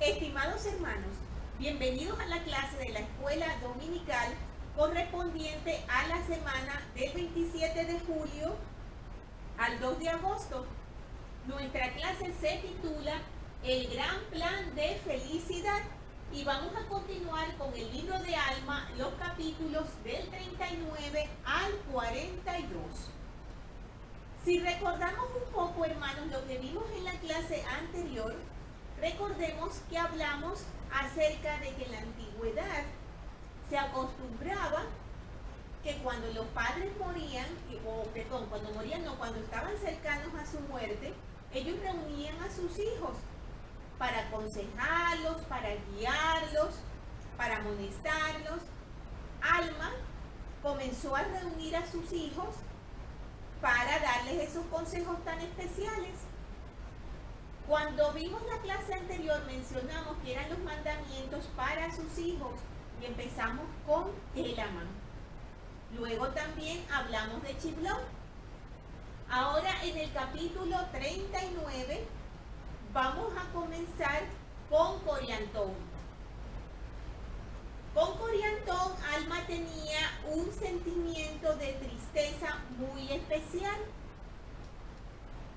Estimados hermanos, bienvenidos a la clase de la escuela dominical correspondiente a la semana del 27 de julio al 2 de agosto. Nuestra clase se titula El gran plan de felicidad y vamos a continuar con el libro de Alma, los capítulos del 39 al 42. Si recordamos un poco, hermanos, lo que vimos en la clase anterior, recordemos que hablamos acerca de que en la antigüedad se acostumbraba que cuando los padres morían, cuando estaban cercanos a su muerte, ellos reunían a sus hijos para aconsejarlos, para guiarlos, para amonestarlos. Alma comenzó a reunir a sus hijos para darles esos consejos tan especiales. Cuando vimos la clase anterior mencionamos que eran los mandamientos para sus hijos y empezamos con Helaman. Luego también hablamos de Chiblón. Ahora en el capítulo 39 vamos a comenzar con Coriantón. Con Coriantón, Alma tenía un sentimiento de tristeza muy especial,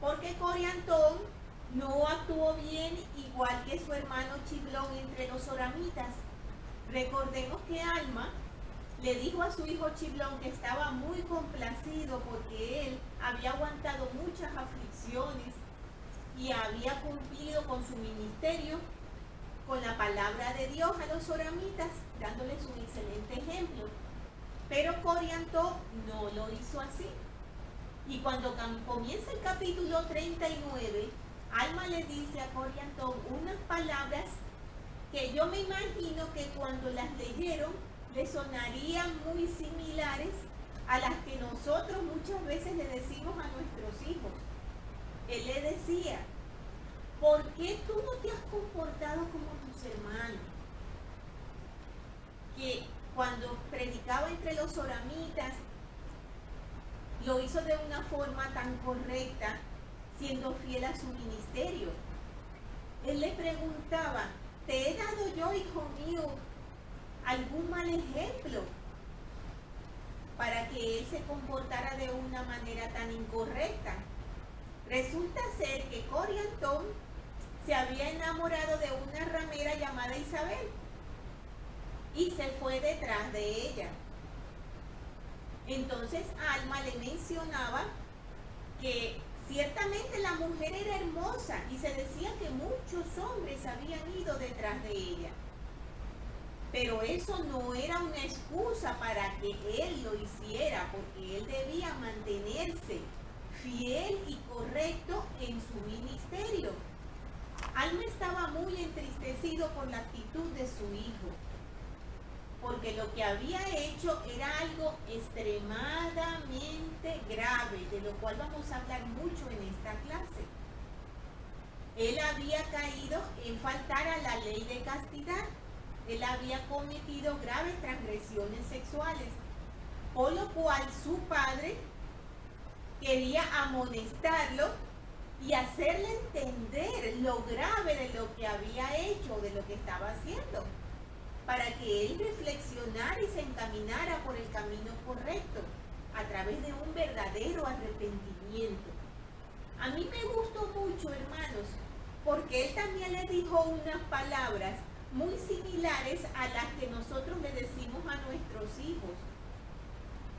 porque Coriantón no actuó bien igual que su hermano Chiblón entre los oramitas. Recordemos que Alma le dijo a su hijo Chiblón que estaba muy complacido porque él había aguantado muchas aflicciones y había cumplido con su ministerio, con la palabra de Dios a los oramitas, dándoles un excelente ejemplo. Pero Coriantón no lo hizo así. Y cuando comienza el capítulo 39, Alma le dice a Coriantón unas palabras que yo me imagino que cuando las leyeron le sonarían muy similares a las que nosotros muchas veces le decimos a nuestros hijos. Él le decía: ¿por qué tú no te has comportado como tus hermanos? Que cuando predicaba entre los oramitas lo hizo de una forma tan correcta, siendo fiel a su ministerio. Él le preguntaba: ¿te he dado yo, hijo mío, algún mal ejemplo para que él se comportara de una manera tan incorrecta? Resulta ser que Coriantón se había enamorado de una ramera llamada Isabel y se fue detrás de ella. Entonces Alma le mencionaba que ciertamente la mujer era hermosa y se decía que muchos hombres habían ido detrás de ella. Pero eso no era una excusa para que él lo hiciera, porque él debía mantenerse fiel y correcto en su ministerio. Alma estaba muy entristecido por la actitud de su hijo, porque lo que había hecho era algo extremadamente grave, de lo cual vamos a hablar mucho en esta clase. Él había caído en faltar a la ley de castidad. Él había cometido graves transgresiones sexuales, por lo cual su padre quería amonestarlo y hacerle entender lo grave de lo que había hecho, de lo que estaba haciendo, para que él reflexionara y se encaminara por el camino correcto, a través de un verdadero arrepentimiento. A mí me gustó mucho, hermanos, porque él también le dijo unas palabras muy similares a las que nosotros le decimos a nuestros hijos.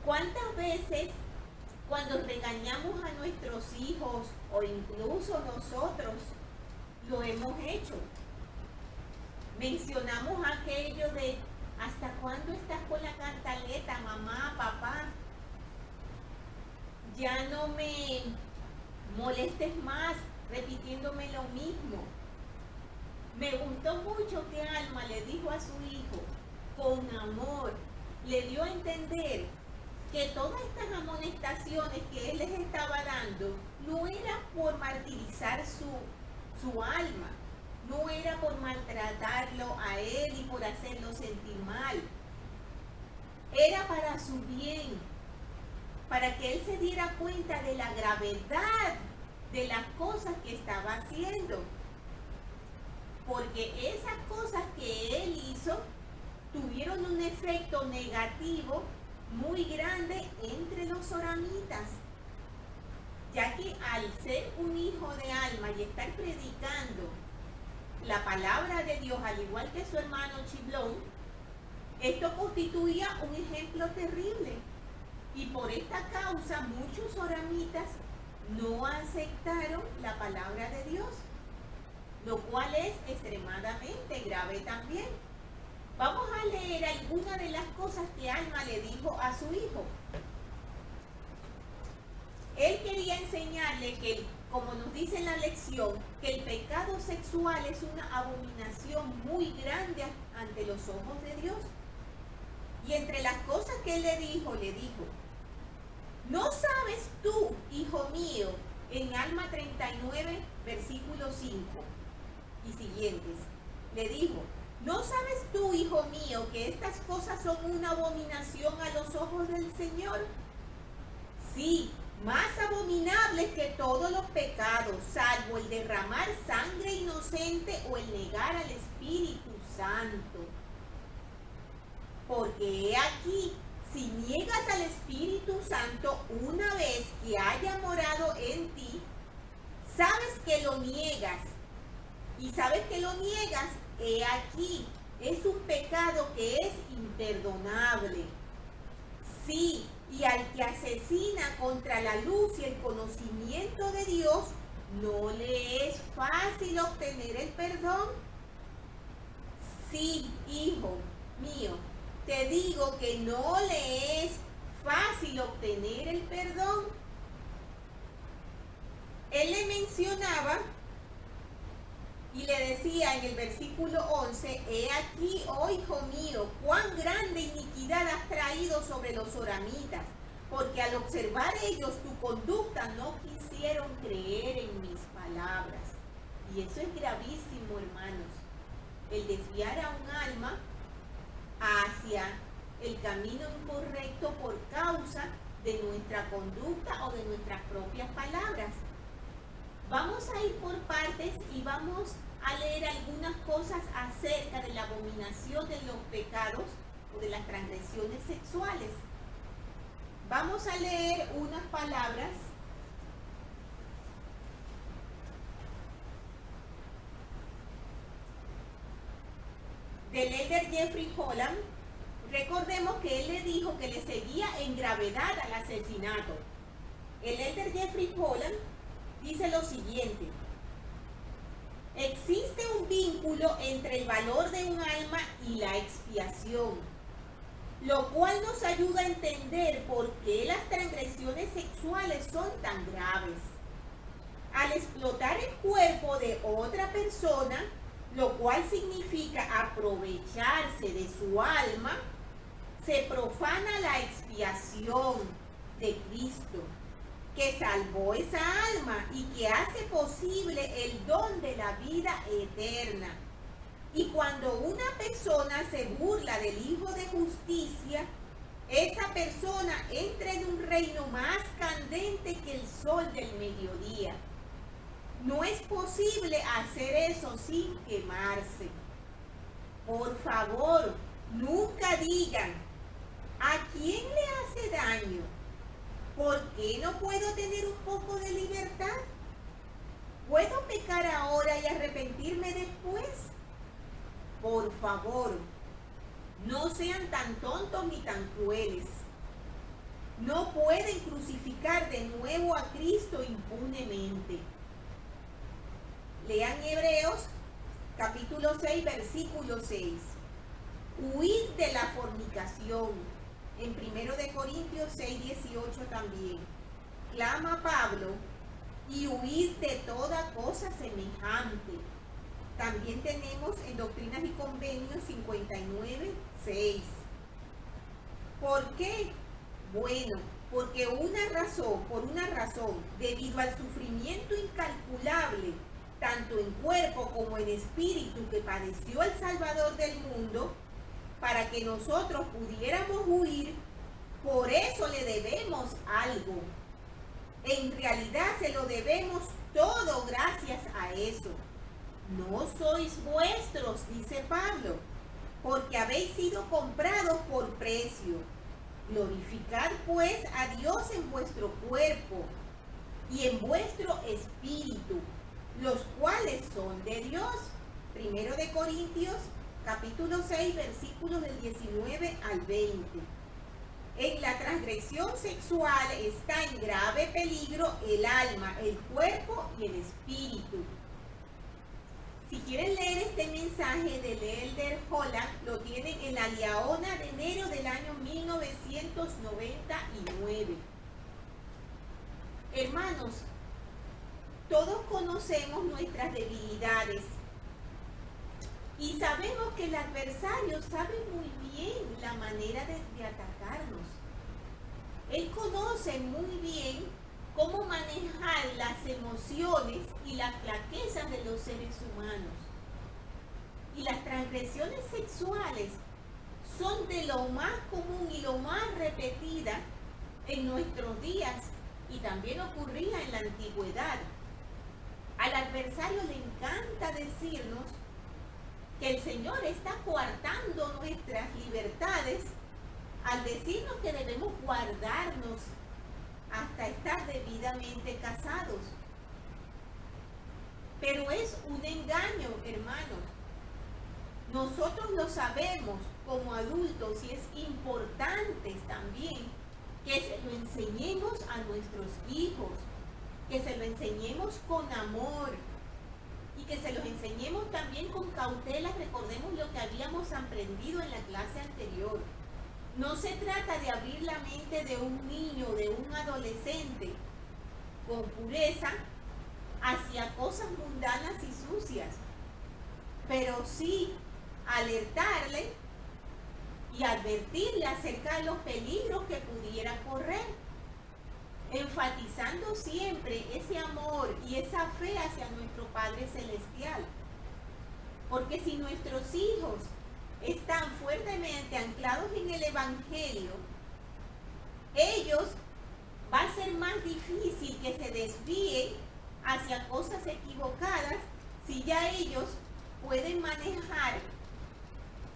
¿Cuántas veces cuando regañamos a nuestros hijos o incluso nosotros lo hemos hecho? Mencionamos aquello de: ¿hasta cuándo estás con la cantaleta, mamá, papá? Ya no me molestes más repitiéndome lo mismo. Me gustó mucho que Alma le dijo a su hijo, con amor, le dio a entender que todas estas amonestaciones que él les estaba dando no era por martirizar su alma, no era por maltratarlo a él y por hacerlo sentir mal. Era para su bien, para que él se diera cuenta de la gravedad de las cosas que estaba haciendo. porque esas cosas que él hizo tuvieron un efecto negativo muy grande entre los soramitas, ya que al ser un hijo de alma y estar predicando la palabra de Dios, al igual que su hermano Chiblón, esto constituía un ejemplo terrible. Y por esta causa muchos soramitas no aceptaron la palabra de Dios, lo cual es extremadamente grave también. Vamos a leer algunas de las cosas que Alma le dijo a su hijo. Él quería enseñarle que, como nos dice en la lección, que el pecado sexual es una abominación muy grande ante los ojos de Dios. Y entre las cosas que él le dijo, ¿no sabes tú, hijo mío, en Alma 39, versículo 5 y siguientes? Le dijo, ¿no sabes tú, hijo mío, que estas cosas son una abominación a los ojos del Señor? Sí, más abominables que todos los pecados, salvo el derramar sangre inocente o el negar al Espíritu Santo. Porque he aquí, si niegas al Espíritu Santo una vez que haya morado en ti, sabes que lo niegas. Y sabes que lo niegas, he aquí, es un pecado que es imperdonable. Sí, y al que asesina contra la luz y el conocimiento de Dios, ¿no le es fácil obtener el perdón? Sí, hijo mío, te digo que no le es fácil obtener el perdón. Él le mencionaba y le decía en el versículo 11, he aquí, oh hijo mío, cuán grande iniquidad has traído sobre los soramitas, porque al observar ellos tu conducta no quisieron creer en mis palabras. Y eso es gravísimo, hermanos, el desviar a un alma hacia el camino incorrecto por causa de nuestra conducta o de nuestras propias palabras. Vamos a ir por partes y vamos a leer algunas cosas acerca de la abominación de los pecados o de las transgresiones sexuales. Vamos a leer unas palabras del elder Jeffrey Holland. Recordemos que él le dijo que le seguía en gravedad al asesinato. El elder Jeffrey Holland dice lo siguiente: existe un vínculo entre el valor de un alma y la expiación, lo cual nos ayuda a entender por qué las transgresiones sexuales son tan graves. Al explotar el cuerpo de otra persona, lo cual significa aprovecharse de su alma, se profana la expiación de Cristo, que salvó esa alma y que hace posible el don de la vida eterna. Y cuando una persona se burla del Hijo de Justicia, esa persona entra en un reino más candente que el sol del mediodía. No es posible hacer eso sin quemarse. Por favor, nunca digan, ¿a quién le hace daño? ¿Por qué no puedo tener un poco de libertad? ¿Puedo pecar ahora y arrepentirme después? Por favor, no sean tan tontos ni tan crueles. No pueden crucificar de nuevo a Cristo impunemente. Lean Hebreos capítulo 6, versículo 6. Huid de la fornicación. En 1 de Corintios 6, 18 también. Clama Pablo, y huid de toda cosa semejante. También tenemos en Doctrinas y Convenios 59, 6. ¿Por qué? Bueno, porque por una razón, debido al sufrimiento incalculable, tanto en cuerpo como en espíritu, que padeció el Salvador del mundo, para que nosotros pudiéramos huir, por eso le debemos algo. En realidad se lo debemos todo gracias a eso. no sois vuestros, dice Pablo, porque habéis sido comprados por precio. Glorificad pues a Dios en vuestro cuerpo y en vuestro espíritu, los cuales son de Dios. 1 Corintios capítulo 6, versículos del 19 al 20. En la transgresión sexual está en grave peligro el alma, el cuerpo y el espíritu. Si quieren leer este mensaje del Elder Holland, lo tienen en la Liaona de enero del año 1999. Hermanos, todos conocemos nuestras debilidades y sabemos que el adversario sabe muy bien la manera de atacarnos. Él conoce muy bien cómo manejar las emociones y las flaquezas de los seres humanos. Y las transgresiones sexuales son de lo más común y lo más repetida en nuestros días, y también ocurría en la antigüedad. Al adversario le encanta decirnos que el Señor está coartando nuestras libertades al decirnos que debemos guardarnos hasta estar debidamente casados. Pero es un engaño, hermanos. Nosotros lo sabemos como adultos y es importante también que se lo enseñemos a nuestros hijos, que se lo enseñemos con amor y que se los enseñemos también con cautela. Recordemos lo que habíamos aprendido en la clase anterior. No se trata de abrir la mente de un niño, de un adolescente, con pureza hacia cosas mundanas y sucias, pero sí alertarle y advertirle acerca de los peligros que pudiera correr, enfatizando siempre ese amor y esa fe hacia nuestro Padre Celestial. Porque si nuestros hijos están fuertemente anclados en el Evangelio, ellos va a ser más difícil que se desvíen hacia cosas equivocadas si ya ellos pueden manejar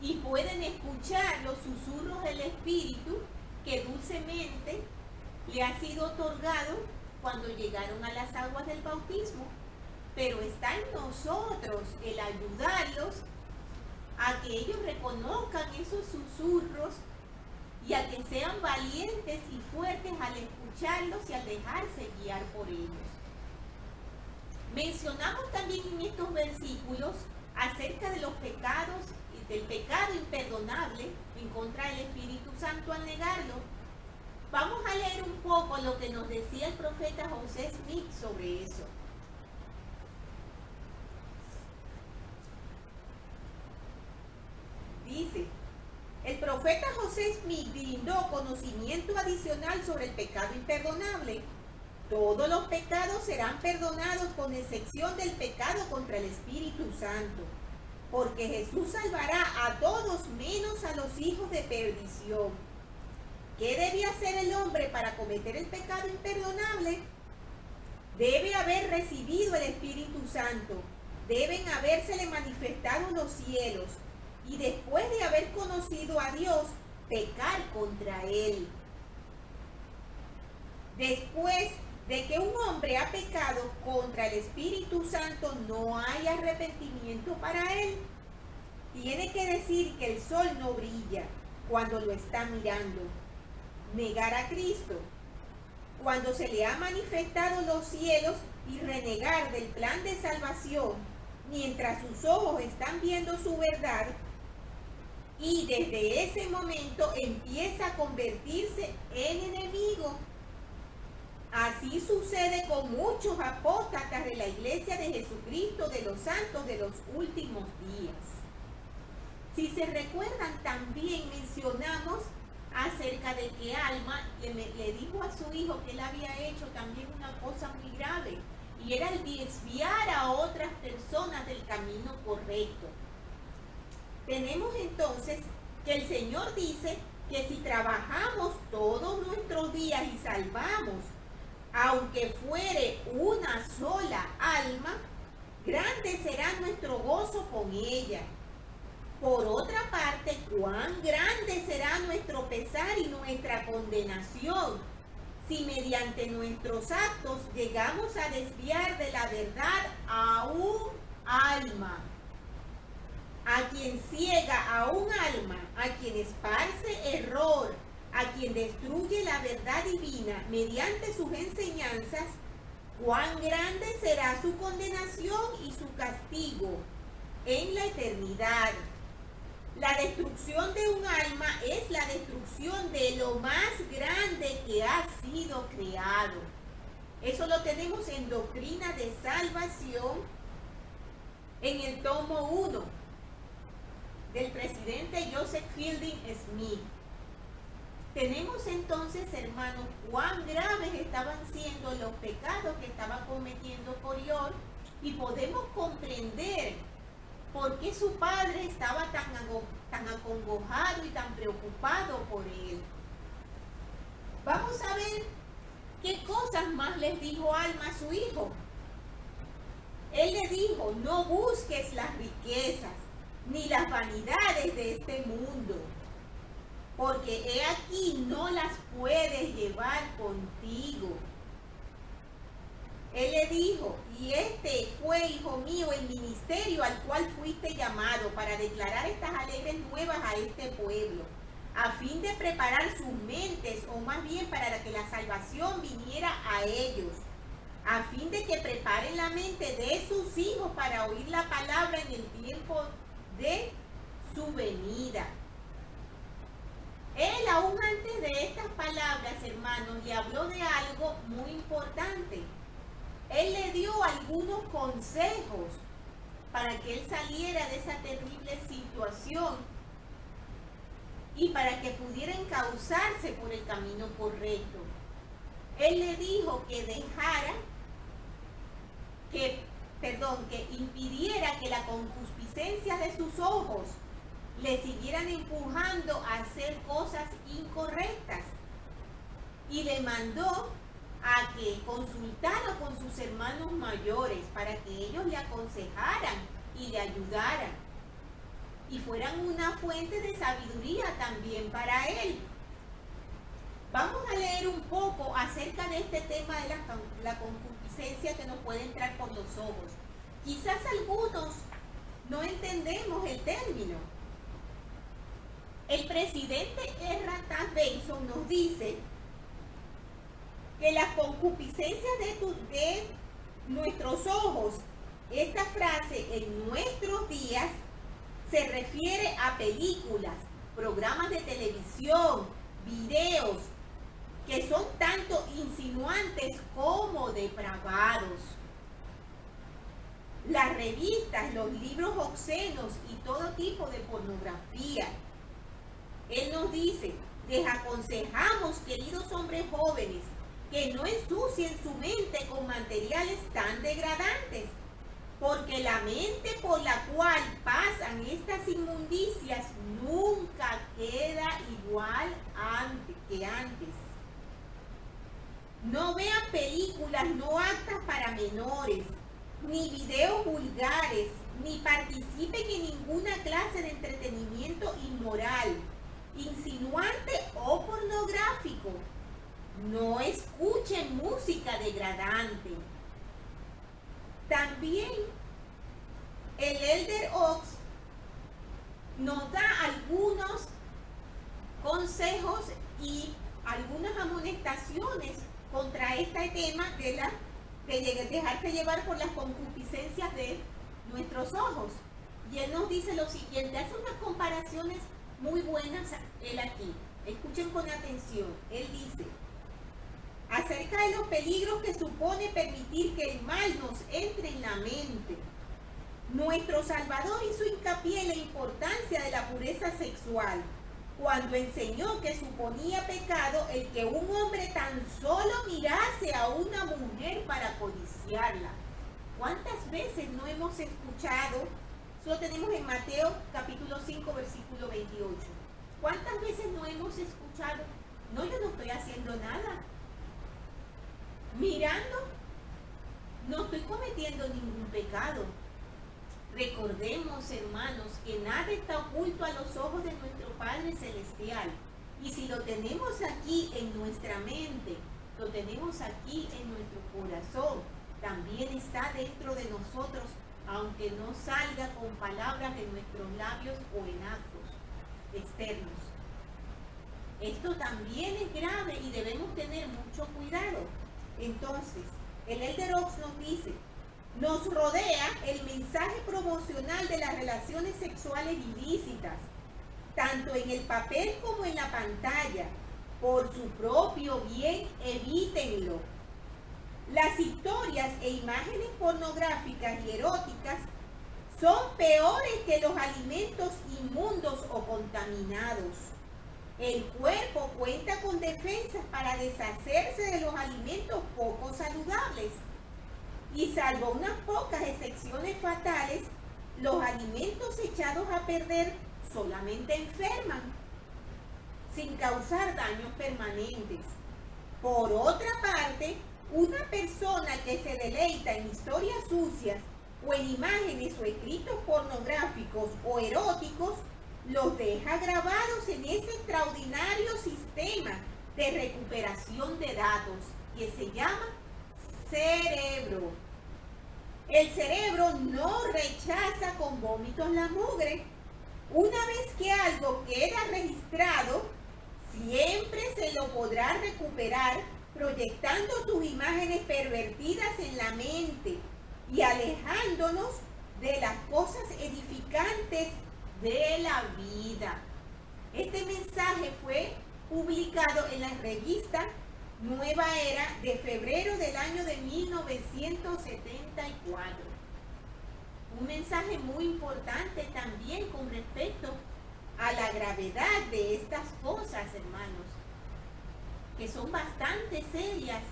y pueden escuchar los susurros del Espíritu que dulcemente le ha sido otorgado cuando llegaron a las aguas del bautismo. Pero está en nosotros el ayudarlos a que ellos reconozcan esos susurros y a que sean valientes y fuertes al escucharlos y al dejarse guiar por ellos. Mencionamos también en estos versículos acerca de los pecados y del pecado imperdonable en contra del Espíritu Santo al negarlo. Vamos a leer un poco lo que nos decía el profeta José Smith sobre eso. Dice: el profeta José Smith brindó conocimiento adicional sobre el pecado imperdonable. Todos los pecados serán perdonados con excepción del pecado contra el Espíritu Santo, porque Jesús salvará a todos menos a los hijos de perdición. ¿Qué debía hacer el hombre para cometer el pecado imperdonable? Debe haber recibido el Espíritu Santo, deben habérsele manifestado los cielos, y después de haber conocido a Dios, pecar contra Él. Después de que un hombre ha pecado contra el Espíritu Santo, no hay arrepentimiento para él. Tiene que decir que el sol no brilla cuando lo está mirando. Negar a Cristo cuando se le ha manifestado los cielos y renegar del plan de salvación mientras sus ojos están viendo su verdad, y desde ese momento empieza a convertirse en enemigo. Así sucede con muchos apóstatas de la Iglesia de Jesucristo de los santos de los últimos días. Si se recuerdan, también mencionamos acerca de que Alma le dijo a su hijo que él había hecho también una cosa muy grave, y era el desviar a otras personas del camino correcto. Tenemos entonces que el Señor dice que si trabajamos todos nuestros días y salvamos, aunque fuere una sola alma, grande será nuestro gozo con ella. Por otra parte, cuán grande será nuestro pesar y nuestra condenación si mediante nuestros actos llegamos a desviar de la verdad a un alma. A quien ciega a un alma, a quien esparce error, a quien destruye la verdad divina mediante sus enseñanzas, cuán grande será su condenación y su castigo en la eternidad. La destrucción de un alma es la destrucción de lo más grande que ha sido creado. Eso lo tenemos en Doctrina de Salvación, en el tomo 1, del presidente Joseph Fielding Smith. Tenemos entonces, hermanos, cuán graves estaban siendo los pecados que estaba cometiendo Coriol, y podemos comprender por qué su padre estaba tan acongojado y tan preocupado por él. Vamos a ver qué cosas más les dijo Alma a su hijo. Él le dijo: no busques las riquezas ni las vanidades de este mundo, porque he aquí no las puedes llevar contigo. Él le dijo: y este fue, hijo mío, el ministerio al cual fuiste llamado, para declarar estas alegres nuevas a este pueblo, a fin de preparar sus mentes, o más bien para que la salvación viniera a ellos, a fin de que preparen la mente de sus hijos para oír la palabra en el tiempo de su venida. Él, aún antes de estas palabras, hermanos, le habló de algo muy importante. Él le dio algunos consejos para que él saliera de esa terrible situación y para que pudiera encauzarse por el camino correcto. Él le dijo que dejara, que impidiera que la concupiscencia de sus ojos le siguieran empujando a hacer cosas incorrectas, y le mandó a que consultara con sus hermanos mayores para que ellos le aconsejaran y le ayudaran y fueran una fuente de sabiduría también para él. Vamos a leer un poco acerca de este tema de la concupiscencia que nos puede entrar por los ojos. Quizás algunos no entendemos el término. El presidente Ezra Taft Benson nos dice que la concupiscencia de nuestros ojos, esta frase en nuestros días se refiere a películas, programas de televisión, videos, que son tanto insinuantes como depravados. Las revistas, los libros obscenos y todo tipo de pornografía. Él nos dice: les aconsejamos, queridos hombres jóvenes, que no ensucien su mente con materiales tan degradantes, porque la mente por la cual pasan estas inmundicias nunca queda igual que antes. No vean películas no aptas para menores, ni videos vulgares, ni participen en ninguna clase de entretenimiento inmoral, insinuante o pornográfico. No escuchen música degradante. También el Elder Oaks nos da algunos consejos y algunas amonestaciones contra este tema de dejarse llevar por las concupiscencias de nuestros ojos. Y él nos dice lo siguiente, hace unas comparaciones muy buenas él aquí. Escuchen con atención. Él dice: acerca de los peligros que supone permitir que el mal nos entre en la mente. Nuestro Salvador hizo hincapié en la importancia de la pureza sexual, cuando enseñó que suponía pecado el que un hombre tan solo mirase a una mujer para codiciarla. ¿Cuántas veces no hemos escuchado? Eso lo tenemos en Mateo capítulo 5, versículo 28. ¿Cuántas veces no hemos escuchado? No, yo no estoy haciendo nada. Mirando, no estoy cometiendo ningún pecado. Recordemos, hermanos, que nada está oculto a los ojos de nuestro Padre Celestial. Y si lo tenemos aquí en nuestra mente, lo tenemos aquí en nuestro corazón, también está dentro de nosotros, aunque no salga con palabras de nuestros labios o en actos externos. Esto también es grave y debemos tener mucho cuidado. Entonces, el Elder Oaks nos dice, nos rodea el mensaje promocional de las relaciones sexuales ilícitas, tanto en el papel como en la pantalla. Por su propio bien, evítenlo. Las historias e imágenes pornográficas y eróticas son peores que los alimentos inmundos o contaminados. El cuerpo cuenta con defensas para deshacerse de los alimentos poco saludables. Y salvo unas pocas excepciones fatales, los alimentos echados a perder solamente enferman, sin causar daños permanentes. Por otra parte, una persona que se deleita en historias sucias o en imágenes o escritos pornográficos o eróticos, los deja grabados en ese extraordinario sistema de recuperación de datos que se llama cerebro. El cerebro no rechaza con vómitos la mugre. Una vez que algo queda registrado, siempre se lo podrá recuperar proyectando sus imágenes pervertidas en la mente y alejándonos de las cosas edificantes de la vida. Este mensaje fue publicado en la revista Nueva Era de febrero del año de 1974. Un mensaje muy importante también con respecto a la gravedad de estas cosas, hermanos, que son bastante serias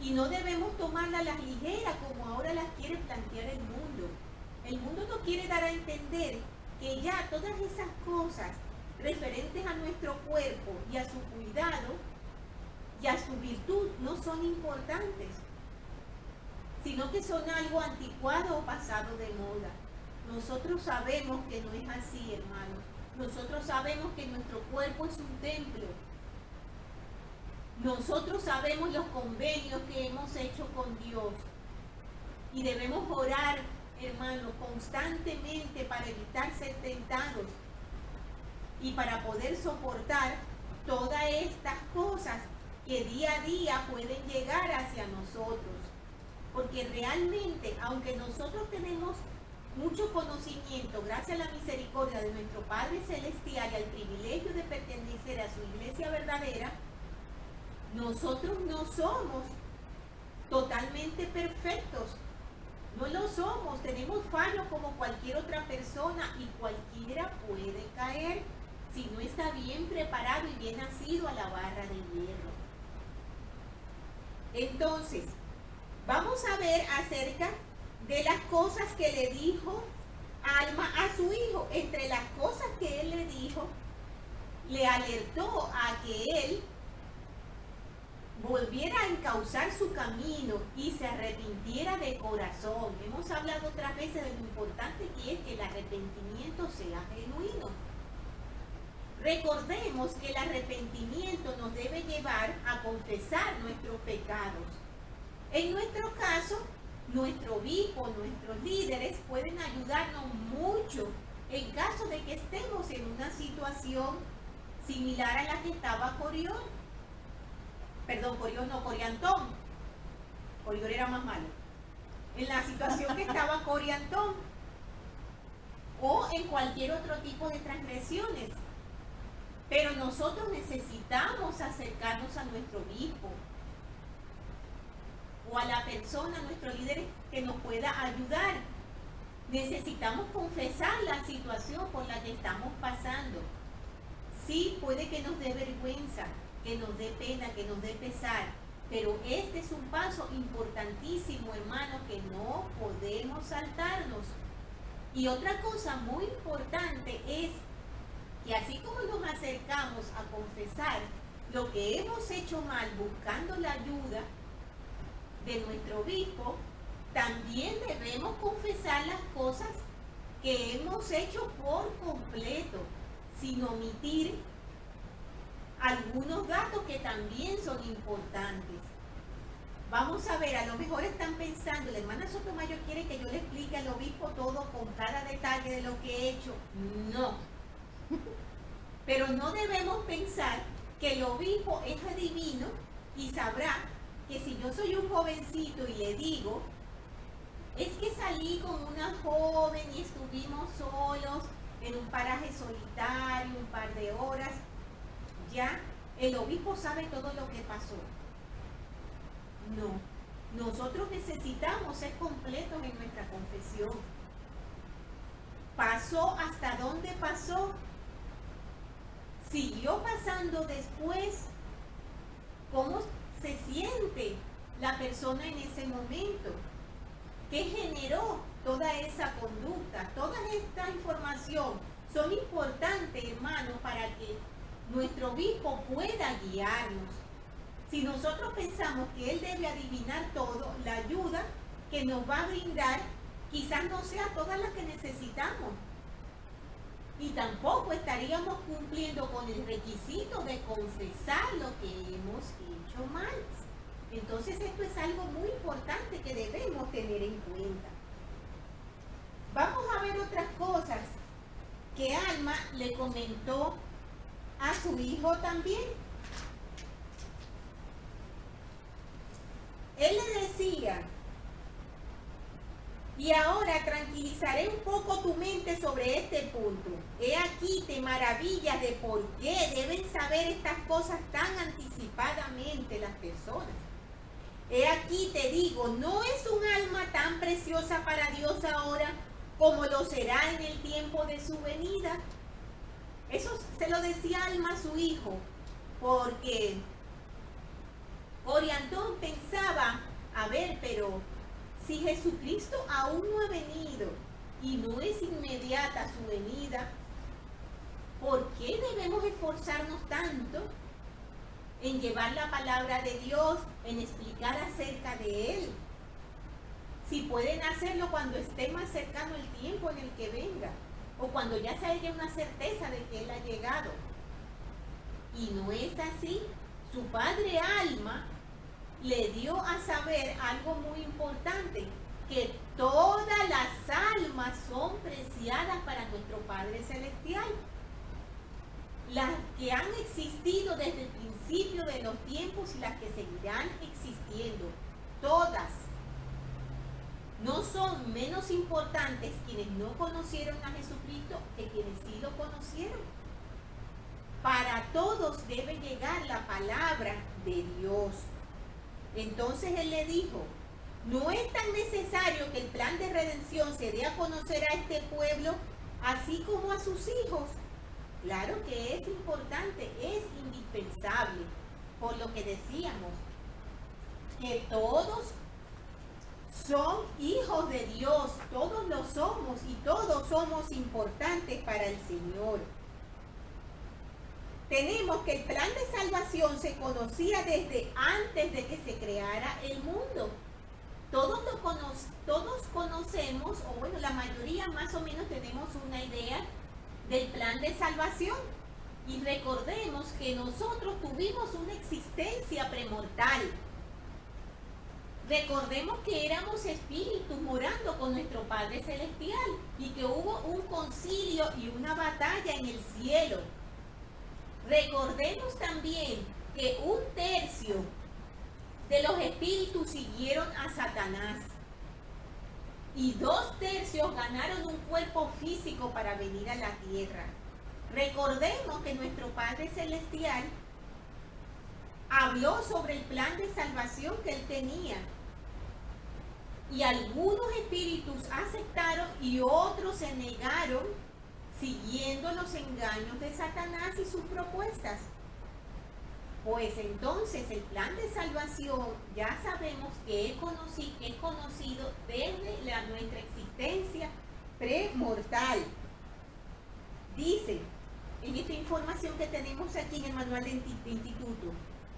y no debemos tomarlas a la ligera como ahora las quiere plantear el mundo. El mundo nos quiere dar a entender que ya todas esas cosas referentes a nuestro cuerpo y a su cuidado y a su virtud no son importantes, sino que son algo anticuado o pasado de moda. Nosotros sabemos que no es así, hermanos. Nosotros sabemos que nuestro cuerpo es un templo. Nosotros sabemos los convenios que hemos hecho con Dios y debemos orar, hermanos, constantemente para evitar ser tentados y para poder soportar todas estas cosas que día a día pueden llegar hacia nosotros. Porque realmente, aunque nosotros tenemos mucho conocimiento, gracias a la misericordia de nuestro Padre Celestial y al privilegio de pertenecer a su iglesia verdadera, nosotros no somos totalmente perfectos. No lo somos, tenemos fallos como cualquier otra persona y cualquiera puede caer si no está bien preparado y bien asido a la barra de hierro. Entonces, vamos a ver acerca de las cosas que le dijo Alma a su hijo. Entre las cosas que él le dijo, le alertó a que él volviera a encauzar su camino y se arrepintiera de corazón. Hemos hablado otras veces de lo importante que es que el arrepentimiento sea genuino. Recordemos que el arrepentimiento nos debe llevar a confesar nuestros pecados. En nuestro caso, nuestro obispo, nuestros líderes pueden ayudarnos mucho en caso de que estemos en una situación similar a la que estaba Coriol. Perdón, Coriol no, Coriantón. Coriol era más malo. En la situación que estaba Coriantón o en cualquier otro tipo de transgresiones. Pero nosotros necesitamos acercarnos a nuestro obispo o a la persona, nuestro líder, que nos pueda ayudar. Necesitamos confesar la situación por la que estamos pasando. Sí, puede que nos dé vergüenza, que nos dé pena, que nos dé pesar, pero este es un paso importantísimo, hermano, que no podemos saltarnos. Y otra cosa muy importante es que así como nos acercamos a confesar lo que hemos hecho mal buscando la ayuda de nuestro obispo, también debemos confesar las cosas que hemos hecho por completo, sin omitir algunos datos que también son importantes. Vamos a ver, a lo mejor están pensando, la hermana Sotomayor quiere que yo le explique al obispo todo con cada detalle de lo que he hecho. No. Pero no debemos pensar que el obispo es adivino y sabrá que si yo soy un jovencito y le digo, es que salí con una joven y estuvimos solos en un paraje solitario un par de horas, ya el obispo sabe todo lo que pasó. No, nosotros necesitamos ser completos en nuestra confesión. ¿Pasó hasta dónde pasó? ¿Siguió pasando después? ¿Cómo se siente la persona en ese momento? ¿Qué generó toda esa conducta? Toda esta información son importantes, hermanos, para que nuestro obispo pueda guiarnos. Si nosotros pensamos que él debe adivinar todo, la ayuda que nos va a brindar quizás no sea toda la que necesitamos. Y tampoco estaríamos cumpliendo con el requisito de confesar lo que hemos hecho mal. Entonces esto es algo muy importante que debemos tener en cuenta. Vamos a ver otras cosas que Alma le comentó a su hijo también. Él le decía, y ahora tranquilizaré un poco tu mente sobre este punto. He aquí te maravillas de por qué deben saber estas cosas tan anticipadamente las personas. He aquí te digo, ¿no es un alma tan preciosa para Dios ahora como lo será en el tiempo de su venida? Eso se lo decía Alma a su hijo, porque Oriantón pensaba, a ver, pero si Jesucristo aún no ha venido y no es inmediata su venida, ¿por qué debemos esforzarnos tanto en llevar la palabra de Dios, en explicar acerca de Él? Si pueden hacerlo cuando esté más cercano el tiempo en el que venga, o cuando ya se haya una certeza de que Él ha llegado. Y no es así. Su padre Alma le dio a saber algo muy importante, que todas las almas son preciadas para nuestro Padre Celestial. Las que han existido desde el principio de los tiempos y las que seguirán existiendo, todas. No son menos importantes quienes no conocieron a Jesucristo que quienes sí lo conocieron. Para todos debe llegar la palabra de Dios. Entonces él le dijo, ¿no es tan necesario que el plan de redención se dé a conocer a este pueblo, así como a sus hijos? Claro que es importante, es indispensable, por lo que decíamos, que todos son hijos de Dios, todos lo somos y todos somos importantes para el Señor. Tenemos que el plan de salvación se conocía desde antes de que se creara el mundo. Todos conocemos, o bueno, la mayoría más o menos tenemos una idea del plan de salvación. Y recordemos que nosotros tuvimos una existencia premortal. Recordemos que éramos espíritus morando con nuestro Padre Celestial y que hubo un concilio y una batalla en el cielo. Recordemos también que 1/3 de los espíritus siguieron a Satanás y 2/3 ganaron un cuerpo físico para venir a la tierra. Recordemos que nuestro Padre Celestial habló sobre el plan de salvación que Él tenía. Y algunos espíritus aceptaron y otros se negaron, siguiendo los engaños de Satanás y sus propuestas. Pues entonces el plan de salvación ya sabemos que es conocido desde nuestra existencia premortal. Dice, en esta información que tenemos aquí en el manual de instituto,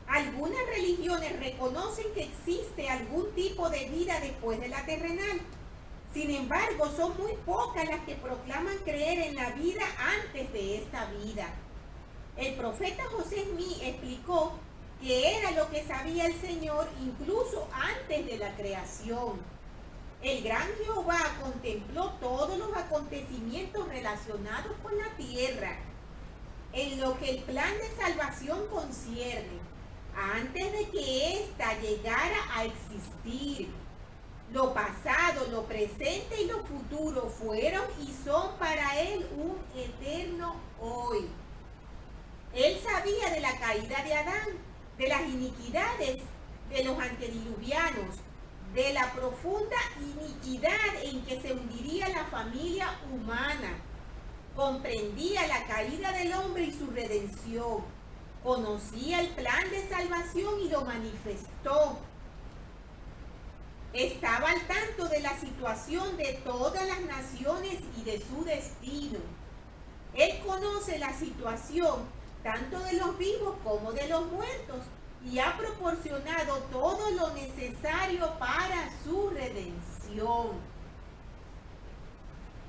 algunas religiones reconocen que existe algún tipo de vida después de la terrenal. Sin embargo, son muy pocas las que proclaman creer en la vida antes de esta vida. El profeta José Smith explicó que era lo que sabía el Señor incluso antes de la creación. El gran Jehová contempló todos los acontecimientos relacionados con la tierra, en lo que el plan de salvación concierne, antes de que ésta llegara a existir. Lo pasado, lo presente y lo futuro fueron y son para él un eterno hoy. Él sabía de la caída de Adán, de las iniquidades de los antediluvianos, de la profunda iniquidad en que se hundiría la familia humana. Comprendía la caída del hombre y su redención. Conocía el plan de salvación y lo manifestó. Estaba al tanto de la situación de todas las naciones y de su destino. Él conoce la situación tanto de los vivos como de los muertos y ha proporcionado todo lo necesario para su redención.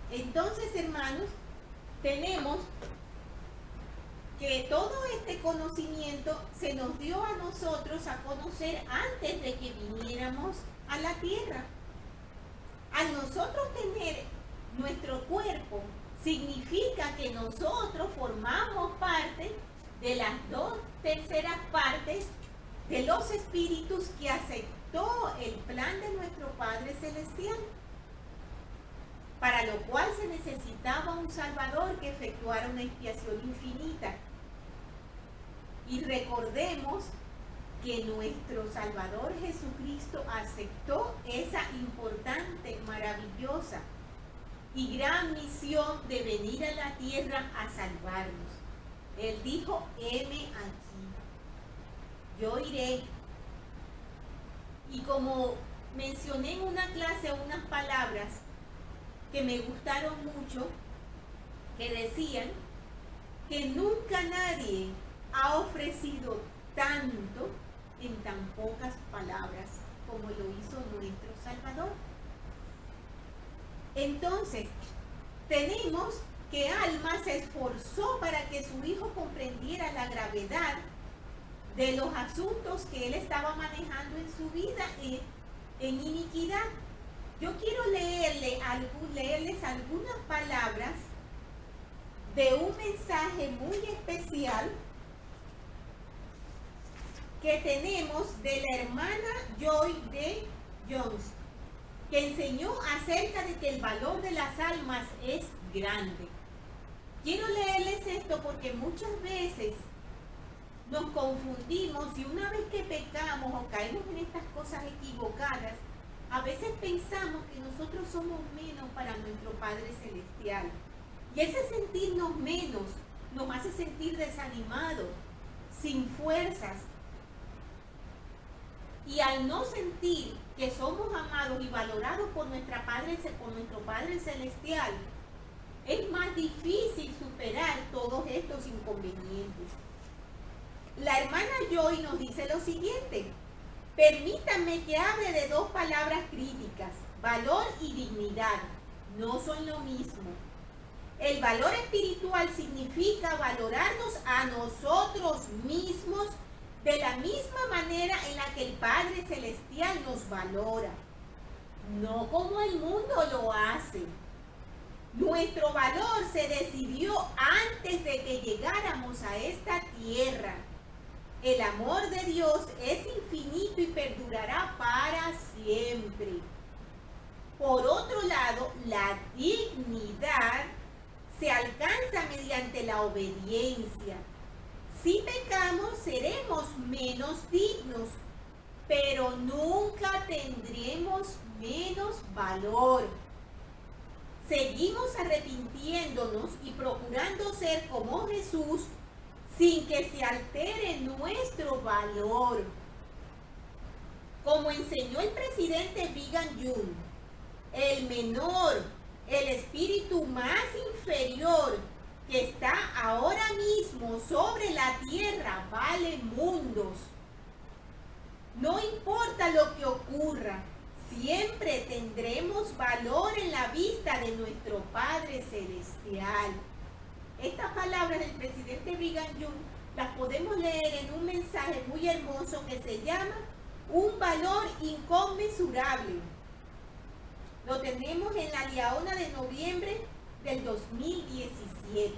Entonces, hermanos, tenemos que todo este conocimiento se nos dio a nosotros a conocer antes de que viniéramos a la tierra. Al nosotros tener nuestro cuerpo, significa que nosotros formamos parte de las 2/3 partes de los espíritus que aceptó el plan de nuestro Padre Celestial, para lo cual se necesitaba un Salvador que efectuara una expiación infinita. Y recordemos que nuestro Salvador Jesucristo aceptó esa importante, maravillosa y gran misión de venir a la tierra a salvarnos. Él dijo: heme aquí, yo iré. Y como mencioné en una clase unas palabras que me gustaron mucho, que decían que nunca nadie ha ofrecido tanto en tan pocas palabras como lo hizo nuestro Salvador. Entonces, tenemos que Alma se esforzó para que su hijo comprendiera la gravedad de los asuntos que él estaba manejando en su vida en iniquidad. Yo quiero leerles algunas palabras de un mensaje muy especial que tenemos de la hermana Joy D. Jones, que enseñó acerca de que el valor de las almas es grande. Quiero leerles esto porque muchas veces nos confundimos y una vez que pecamos o caemos en estas cosas equivocadas, a veces pensamos que nosotros somos menos para nuestro Padre Celestial. Y ese sentirnos menos nos hace sentir desanimados, sin fuerzas. Y al no sentir que somos amados y valorados por nuestro Padre Celestial, es más difícil superar todos estos inconvenientes. La hermana Joy nos dice lo siguiente: permítanme que hable de dos palabras críticas: valor y dignidad. No son lo mismo. El valor espiritual significa valorarnos a nosotros mismos de la misma manera en la que el Padre Celestial nos valora, no como el mundo lo hace. Nuestro valor se decidió antes de que llegáramos a esta tierra. El amor de Dios es infinito y perdurará para siempre. Por otro lado, la dignidad se alcanza mediante la obediencia. Si pecamos, seremos menos dignos, pero nunca tendremos menos valor. Seguimos arrepintiéndonos y procurando ser como Jesús sin que se altere nuestro valor. Como enseñó el presidente Brigham Young, el menor, el espíritu más inferior que está ahora mismo sobre la tierra, vale mundos. No importa lo que ocurra, siempre tendremos valor en la vista de nuestro Padre Celestial. Estas palabras del presidente Brigham Young las podemos leer en un mensaje muy hermoso que se llama Un valor inconmensurable. Lo tenemos en la Liaona de noviembre del 2017,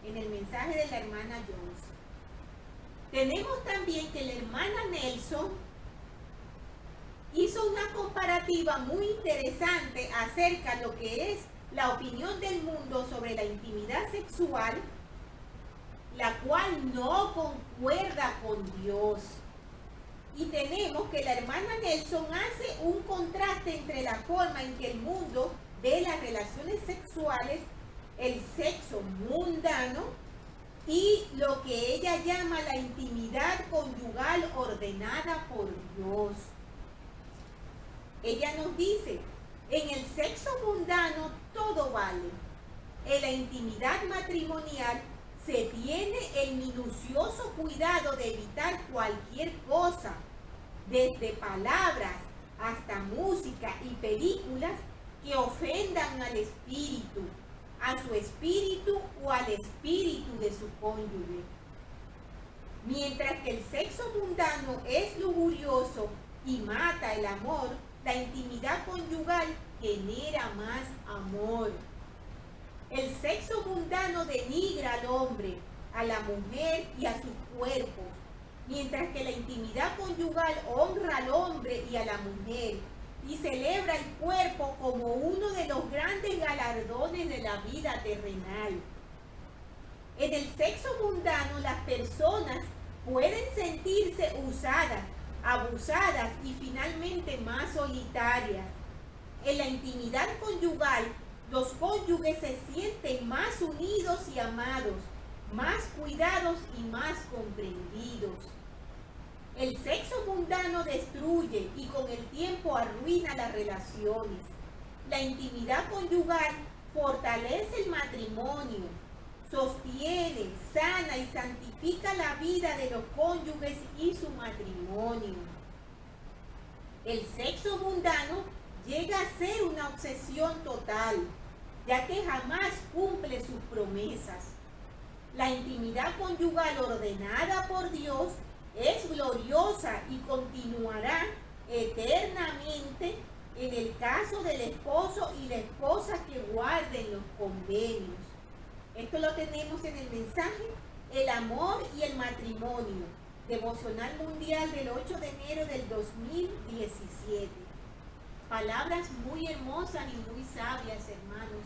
en el mensaje de la hermana Jones. Tenemos también que la hermana Nelson hizo una comparativa muy interesante acerca de lo que es la opinión del mundo sobre la intimidad sexual, la cual no concuerda con Dios. Y tenemos que la hermana Nelson hace un contraste entre la forma en que el mundo ve las relaciones sexuales, el sexo mundano, y lo que ella llama la intimidad conyugal ordenada por Dios. Ella nos dice, en el sexo mundano todo vale. En la intimidad matrimonial se tiene el minucioso cuidado de evitar cualquier cosa, desde palabras hasta música y películas que ofendan al espíritu, a su espíritu o al espíritu de su cónyuge. Mientras que el sexo mundano es lujurioso y mata el amor, la intimidad conyugal genera más amor. El sexo mundano denigra al hombre, a la mujer y a sus cuerpos, mientras que la intimidad conyugal honra al hombre y a la mujer y celebra el cuerpo como uno de los grandes galardones de la vida terrenal. En el sexo mundano las personas pueden sentirse usadas, abusadas y finalmente más solitarias. En la intimidad conyugal, los cónyuges se sienten más unidos y amados, más cuidados y más comprendidos. El sexo mundano destruye y con el tiempo arruina las relaciones. La intimidad conyugal fortalece el matrimonio, sostiene, sana y santifica la vida de los cónyuges y su matrimonio. El sexo mundano llega a ser una obsesión total, ya que jamás cumple sus promesas. La intimidad conyugal ordenada por Dios es gloriosa y continuará eternamente en el caso del esposo y la esposa que guarden los convenios. Esto lo tenemos en el mensaje El amor y el matrimonio, devocional mundial del 8 de enero del 2017. Palabras muy hermosas y muy sabias, hermanos,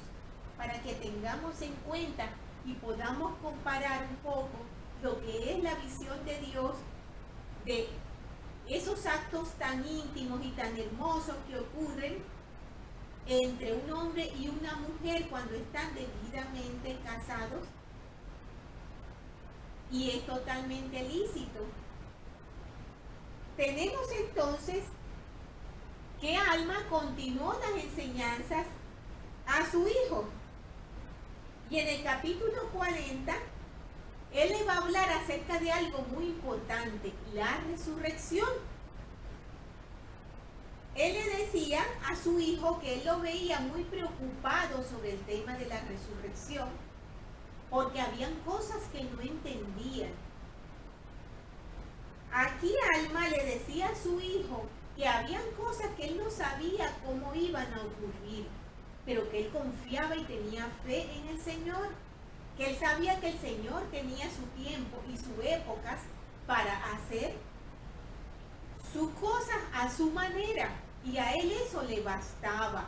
para que tengamos en cuenta y podamos comparar un poco lo que es la visión de Dios de esos actos tan íntimos y tan hermosos que ocurren entre un hombre y una mujer cuando están debidamente casados, y es totalmente lícito. Tenemos entonces que Alma continuó las enseñanzas a su hijo, y en el capítulo 40 él le va a hablar acerca de algo muy importante, la resurrección. Él le decía a su hijo que él lo veía muy preocupado sobre el tema de la resurrección, porque habían cosas que no entendían. Aquí Alma le decía a su hijo que habían cosas que él no sabía cómo iban a ocurrir, pero que él confiaba y tenía fe en el Señor, que él sabía que el Señor tenía su tiempo y sus épocas para hacer sus cosas a su manera, y a él eso le bastaba.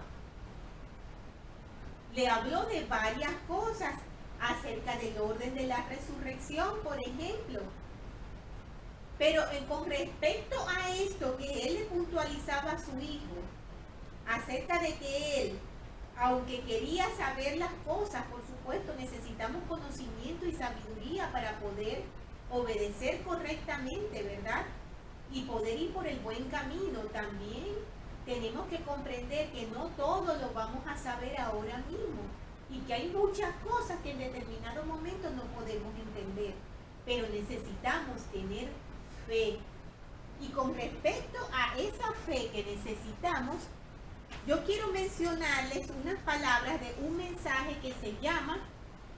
Le habló de varias cosas acerca del orden de la resurrección, por ejemplo. Pero con respecto a esto que él le puntualizaba a su hijo, acerca de que él, aunque quería saber las cosas, por supuesto, necesitamos conocimiento y sabiduría para poder obedecer correctamente, ¿verdad? Y poder ir por el buen camino. También tenemos que comprender que no todo lo vamos a saber ahora mismo y que hay muchas cosas que en determinado momento no podemos entender, pero necesitamos tener fe. Y con respecto a esa fe que necesitamos, yo quiero mencionarles unas palabras de un mensaje que se llama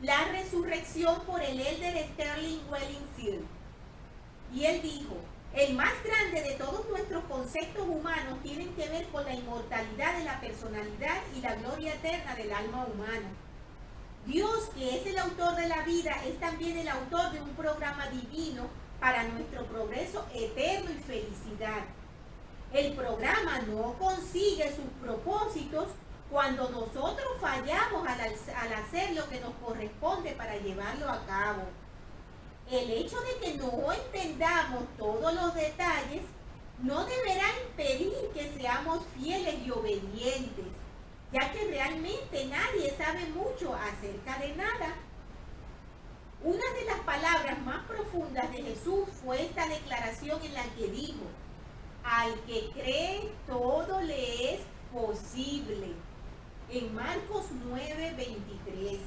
La resurrección por el elder Sterling Welling Seal. Y él dijo, el más grande de todos nuestros conceptos humanos tienen que ver con la inmortalidad de la personalidad y la gloria eterna del alma humana. Dios, que es el autor de la vida, es también el autor de un programa divino para nuestro progreso eterno y felicidad. El programa no consigue sus propósitos cuando nosotros fallamos al hacer lo que nos corresponde para llevarlo a cabo. El hecho de que no entendamos todos los detalles no deberá impedir que seamos fieles y obedientes, ya que realmente nadie sabe mucho acerca de nada. Una de las palabras más profundas de Jesús fue esta declaración en la que dijo, al que cree todo le es posible, en Marcos 9:23.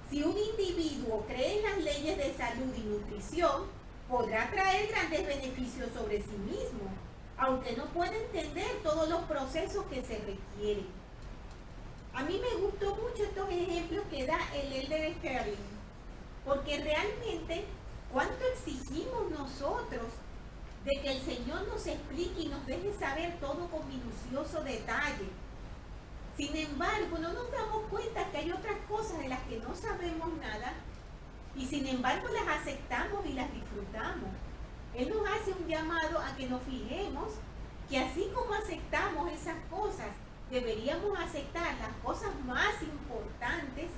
Si un individuo cree en las leyes de salud y nutrición, podrá traer grandes beneficios sobre sí mismo, aunque no pueda entender todos los procesos que se requieren. A mí me gustó mucho estos ejemplos que da el elder Sterling, porque realmente, ¿cuánto exigimos nosotros de que el Señor nos explique y nos deje saber todo con minucioso detalle? Sin embargo, no nos damos cuenta que hay otras cosas de las que no sabemos nada y sin embargo las aceptamos y las disfrutamos. Él nos hace un llamado a que nos fijemos que así como aceptamos esas cosas, deberíamos aceptar las cosas más importantes,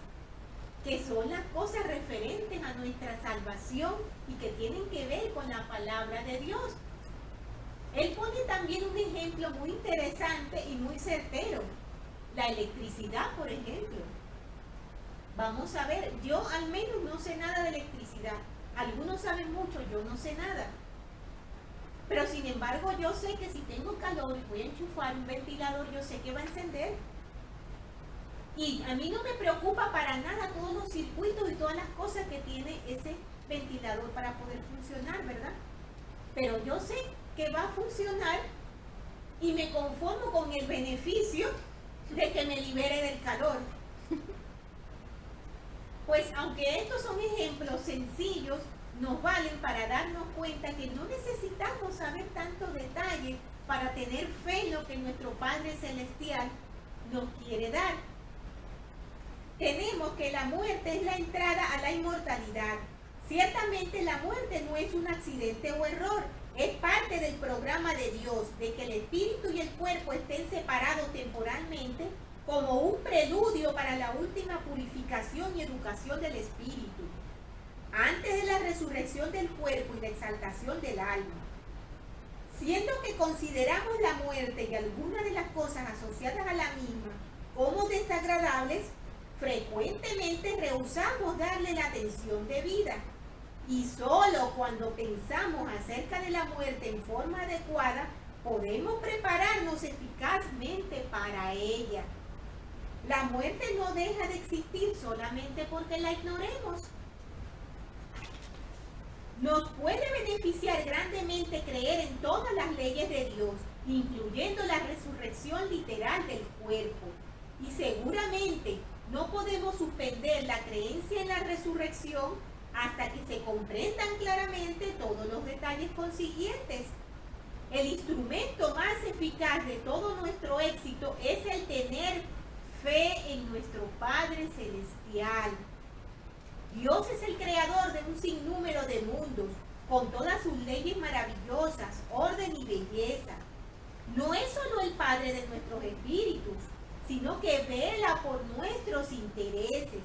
que son las cosas referentes a nuestra salvación y que tienen que ver con la palabra de Dios. Él pone también un ejemplo muy interesante y muy certero. La electricidad, por ejemplo. Vamos a ver, yo al menos no sé nada de electricidad. Algunos saben mucho, yo no sé nada. Pero sin embargo, yo sé que si tengo calor y voy a enchufar un ventilador, yo sé que va a encender. Y a mí no me preocupa para nada todos los circuitos y todas las cosas que tiene ese ventilador para poder funcionar, ¿verdad? Pero yo sé que va a funcionar y me conformo con el beneficio de que me libere del calor. Pues aunque estos son ejemplos sencillos, nos valen para darnos cuenta que no necesitamos saber tanto detalle para tener fe en lo que nuestro Padre Celestial nos quiere dar. Tenemos que la muerte es la entrada a la inmortalidad. Ciertamente la muerte no es un accidente o error, es parte del programa de Dios, de que el espíritu y el cuerpo estén separados temporalmente como un preludio para la última purificación y educación del espíritu, antes de la resurrección del cuerpo y la exaltación del alma. Siendo que consideramos la muerte y algunas de las cosas asociadas a la misma como desagradables, frecuentemente rehusamos darle la atención debida. Y solo cuando pensamos acerca de la muerte en forma adecuada, podemos prepararnos eficazmente para ella. La muerte no deja de existir solamente porque la ignoremos. Nos puede beneficiar grandemente creer en todas las leyes de Dios, incluyendo la resurrección literal del cuerpo. Y seguramente no podemos suspender la creencia en la resurrección hasta que se comprendan claramente todos los detalles consiguientes. El instrumento más eficaz de todo nuestro éxito es el tener fe en nuestro Padre Celestial. Dios es el creador de un sinnúmero de mundos, con todas sus leyes maravillosas, orden y belleza. No es solo el Padre de nuestros espíritus, sino que vela por nuestros intereses.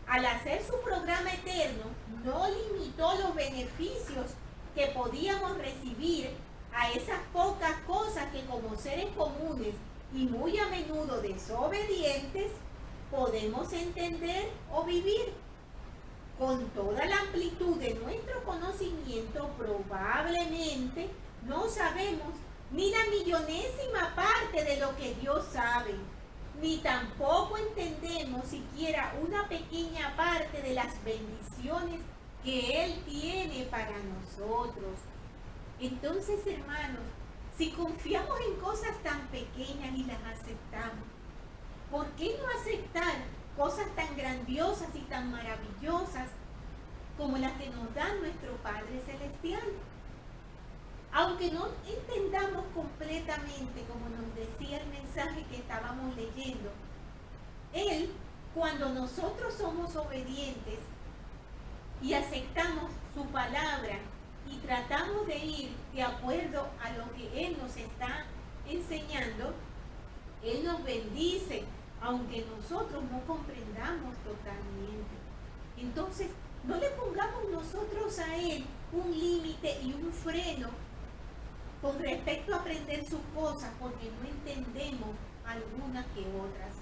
Al hacer su programa eterno, no limitó los beneficios que podíamos recibir a esas pocas cosas que como seres comunes y muy a menudo desobedientes podemos entender o vivir. Con toda la amplitud de nuestro conocimiento, probablemente no sabemos ni la millonésima parte de lo que Dios sabe, ni tampoco entendemos siquiera una pequeña parte de las bendiciones que Él tiene para nosotros. Entonces, hermanos, Si confiamos en cosas tan pequeñas y las aceptamos, ¿por qué no aceptar cosas tan grandiosas y tan maravillosas como las que nos da nuestro Padre Celestial? Aunque no entendamos completamente, como nos decía el mensaje que estábamos leyendo, Él, cuando nosotros somos obedientes y aceptamos su palabra y tratamos de ir de acuerdo a lo que Él nos está enseñando, Él nos bendice, aunque nosotros no comprendamos totalmente. Entonces, no le pongamos nosotros a Él un límite y un freno con respecto a aprender sus cosas, porque no entendemos algunas que otras.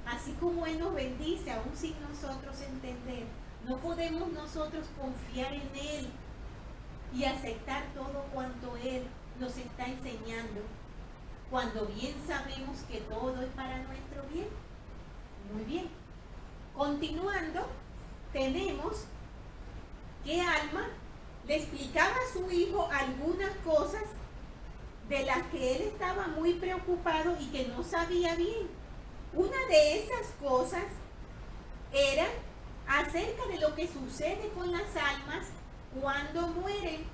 Así como Él nos bendice, aún sin nosotros entender, no podemos nosotros confiar en Él y aceptar todo cuanto Él nos está enseñando, cuando bien sabemos que todo es para nuestro bien. Muy bien. Continuando, tenemos que Alma le explicaba a su hijo algunas cosas de las que él estaba muy preocupado y que no sabía bien. Una de esas cosas era acerca de lo que sucede con las almas cuando mueren.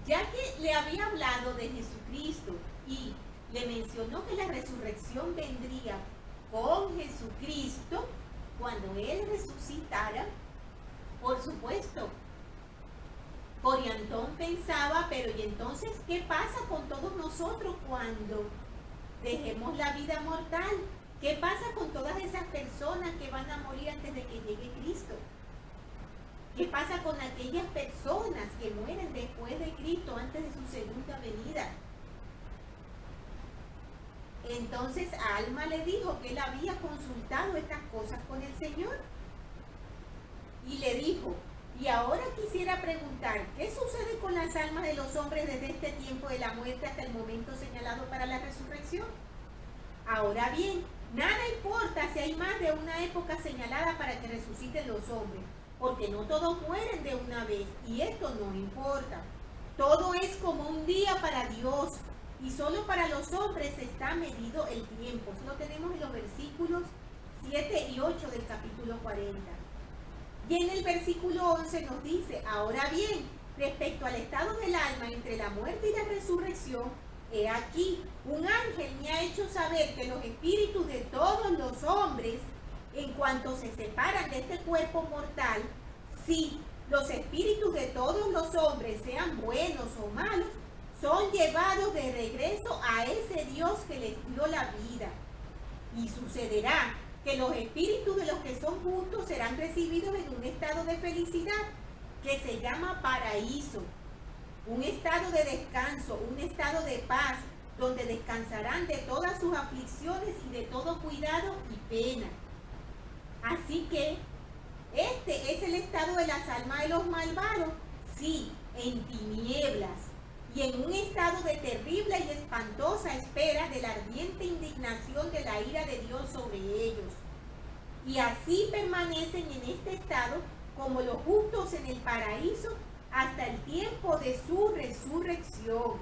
Ya que le había hablado de Jesucristo y le mencionó que la resurrección vendría con Jesucristo cuando Él resucitara, por supuesto, Coriantón pensaba, pero ¿y entonces qué pasa con todos nosotros cuando dejemos la vida mortal? ¿Qué pasa con todas esas personas que van a morir antes de que llegue Cristo? ¿Qué pasa con aquellas personas que mueren después de Cristo, antes de su segunda venida? Entonces Alma le dijo que él había consultado estas cosas con el Señor. Y le dijo, y ahora quisiera preguntar, ¿qué sucede con las almas de los hombres desde este tiempo de la muerte hasta el momento señalado para la resurrección? Ahora bien, nada importa si hay más de una época señalada para que resuciten los hombres, porque no todos mueren de una vez, y esto no importa. Todo es como un día para Dios, y solo para los hombres está medido el tiempo. Eso lo tenemos en los versículos 7 y 8 del capítulo 40. Y en el versículo 11 nos dice, ahora bien, respecto al estado del alma entre la muerte y la resurrección, he aquí, un ángel me ha hecho saber que los espíritus de todos los hombres, en cuanto se separan de este cuerpo mortal, si los espíritus de todos los hombres, sean buenos o malos, son llevados de regreso a ese Dios que les dio la vida. Y sucederá que los espíritus de los que son justos serán recibidos en un estado de felicidad que se llama paraíso, un estado de descanso, un estado de paz, donde descansarán de todas sus aflicciones y de todo cuidado y pena. Así que este es el estado de las almas de los malvados, sí, en tinieblas, y en un estado de terrible y espantosa espera de la ardiente indignación de la ira de Dios sobre ellos. Y así permanecen en este estado como los justos en el paraíso hasta el tiempo de su resurrección.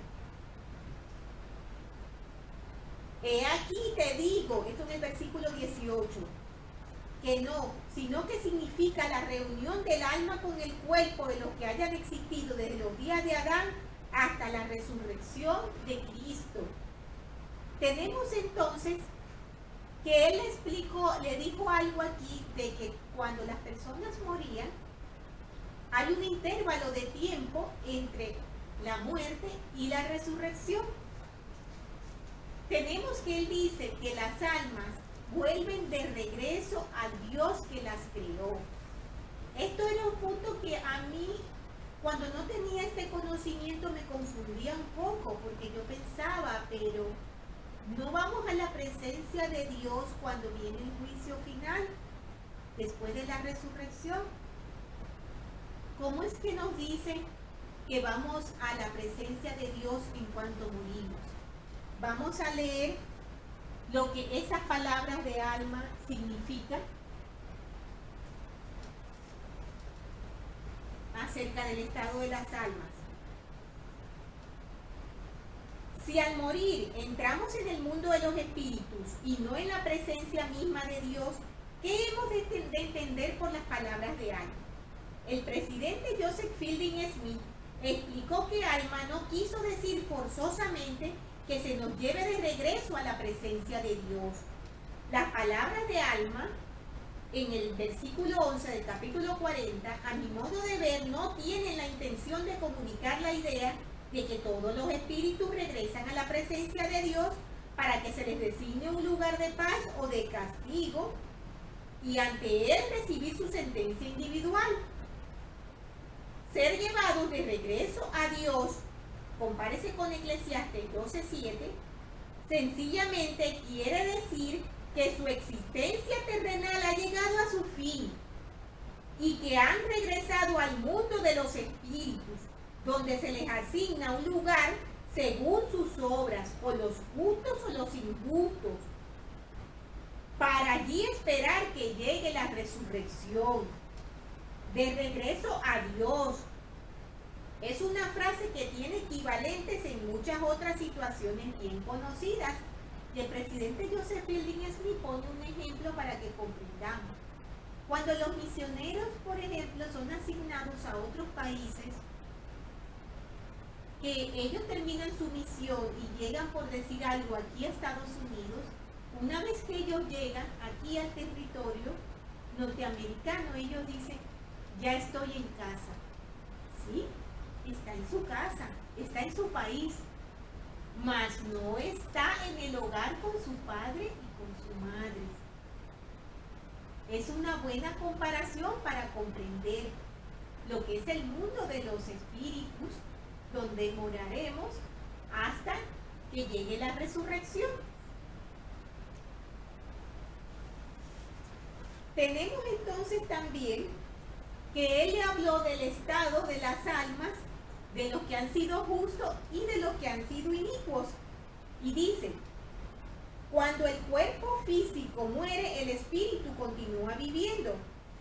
He aquí te digo, esto en el versículo 18, que no, sino que significa la reunión del alma con el cuerpo de los que hayan existido desde los días de Adán hasta la resurrección de Cristo. Tenemos entonces que él le dijo algo aquí de que cuando las personas morían, hay un intervalo de tiempo entre la muerte y la resurrección. Tenemos que él dice que las almas vuelven de regreso al Dios que las creó. Esto era un punto que a mí, cuando no tenía este conocimiento, me confundía un poco, porque yo pensaba, pero no vamos a la presencia de Dios cuando viene el juicio final, después de la resurrección. ¿Cómo es que nos dicen que vamos a la presencia de Dios en cuanto morimos? Vamos a leer lo que esas palabras de alma significan acerca del estado de las almas. Si al morir entramos en el mundo de los espíritus y no en la presencia misma de Dios, ¿qué hemos de entender por las palabras de alma? El presidente Joseph Fielding Smith explicó que alma no quiso decir forzosamente que se nos lleve de regreso a la presencia de Dios. Las palabras de alma en el versículo 11 del capítulo 40, a mi modo de ver, no tienen la intención de comunicar la idea de que todos los espíritus regresan a la presencia de Dios para que se les designe un lugar de paz o de castigo y ante él recibir su sentencia individual. Ser llevados de regreso a Dios, compárese con Eclesiastes 12:7, sencillamente quiere decir que su existencia terrenal ha llegado a su fin y que han regresado al mundo de los espíritus, donde se les asigna un lugar según sus obras, o los justos o los injustos, para allí esperar que llegue la resurrección, de regreso a Dios. Es una frase que tiene equivalentes en muchas otras situaciones bien conocidas. Y el presidente Joseph Fielding Smith pone un ejemplo para que comprendamos. Cuando los misioneros, por ejemplo, son asignados a otros países, que ellos terminan su misión y llegan, por decir algo, aquí a Estados Unidos, una vez que ellos llegan aquí al territorio norteamericano, ellos dicen, ya estoy en casa. Sí, está en su casa, está en su país, mas no está en el hogar con su padre y con su madre. Es una buena comparación para comprender lo que es el mundo de los espíritus, donde moraremos hasta que llegue la resurrección. Tenemos entonces también que él le habló del estado de las almas, de los que han sido justos y de los que han sido inicuos. Y dice, cuando el cuerpo físico muere, el espíritu continúa viviendo.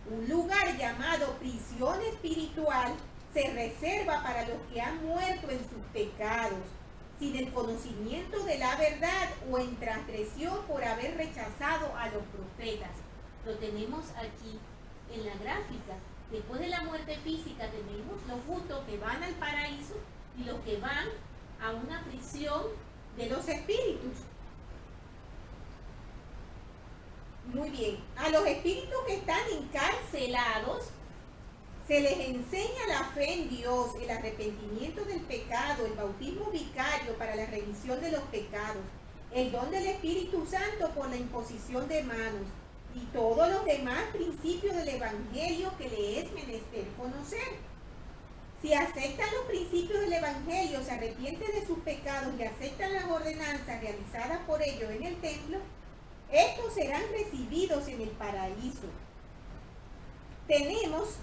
Un lugar llamado prisión espiritual se reserva para los que han muerto en sus pecados, sin el conocimiento de la verdad o en transgresión por haber rechazado a los profetas. Lo tenemos aquí en la gráfica. Después de la muerte física tenemos los justos que van al paraíso y los que van a una prisión de los espíritus. Muy bien, a los espíritus que están encarcelados se les enseña la fe en Dios, el arrepentimiento del pecado, el bautismo vicario para la remisión de los pecados, el don del Espíritu Santo por la imposición de manos, y todos los demás principios del Evangelio que le es menester conocer. Si aceptan los principios del Evangelio, se arrepienten de sus pecados y aceptan las ordenanzas realizadas por ellos en el templo, estos serán recibidos en el paraíso. Tenemos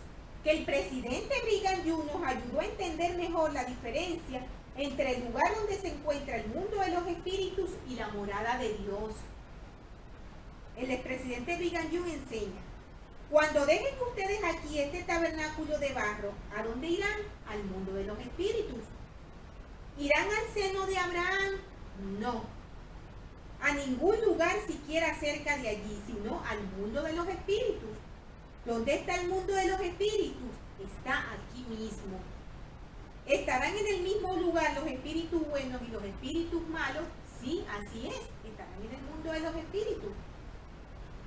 que el presidente Brigham Young nos ayudó a entender mejor la diferencia entre el lugar donde se encuentra el mundo de los espíritus y la morada de Dios. El expresidente Brigham Young enseña, cuando dejen ustedes aquí este tabernáculo de barro, ¿a dónde irán? Al mundo de los espíritus. ¿Irán al seno de Abraham? No. A ningún lugar siquiera cerca de allí, sino al mundo de los espíritus. ¿Dónde está el mundo de los espíritus? Está aquí mismo. ¿Estarán en el mismo lugar los espíritus buenos y los espíritus malos? Sí, así es. Estarán en el mundo de los espíritus.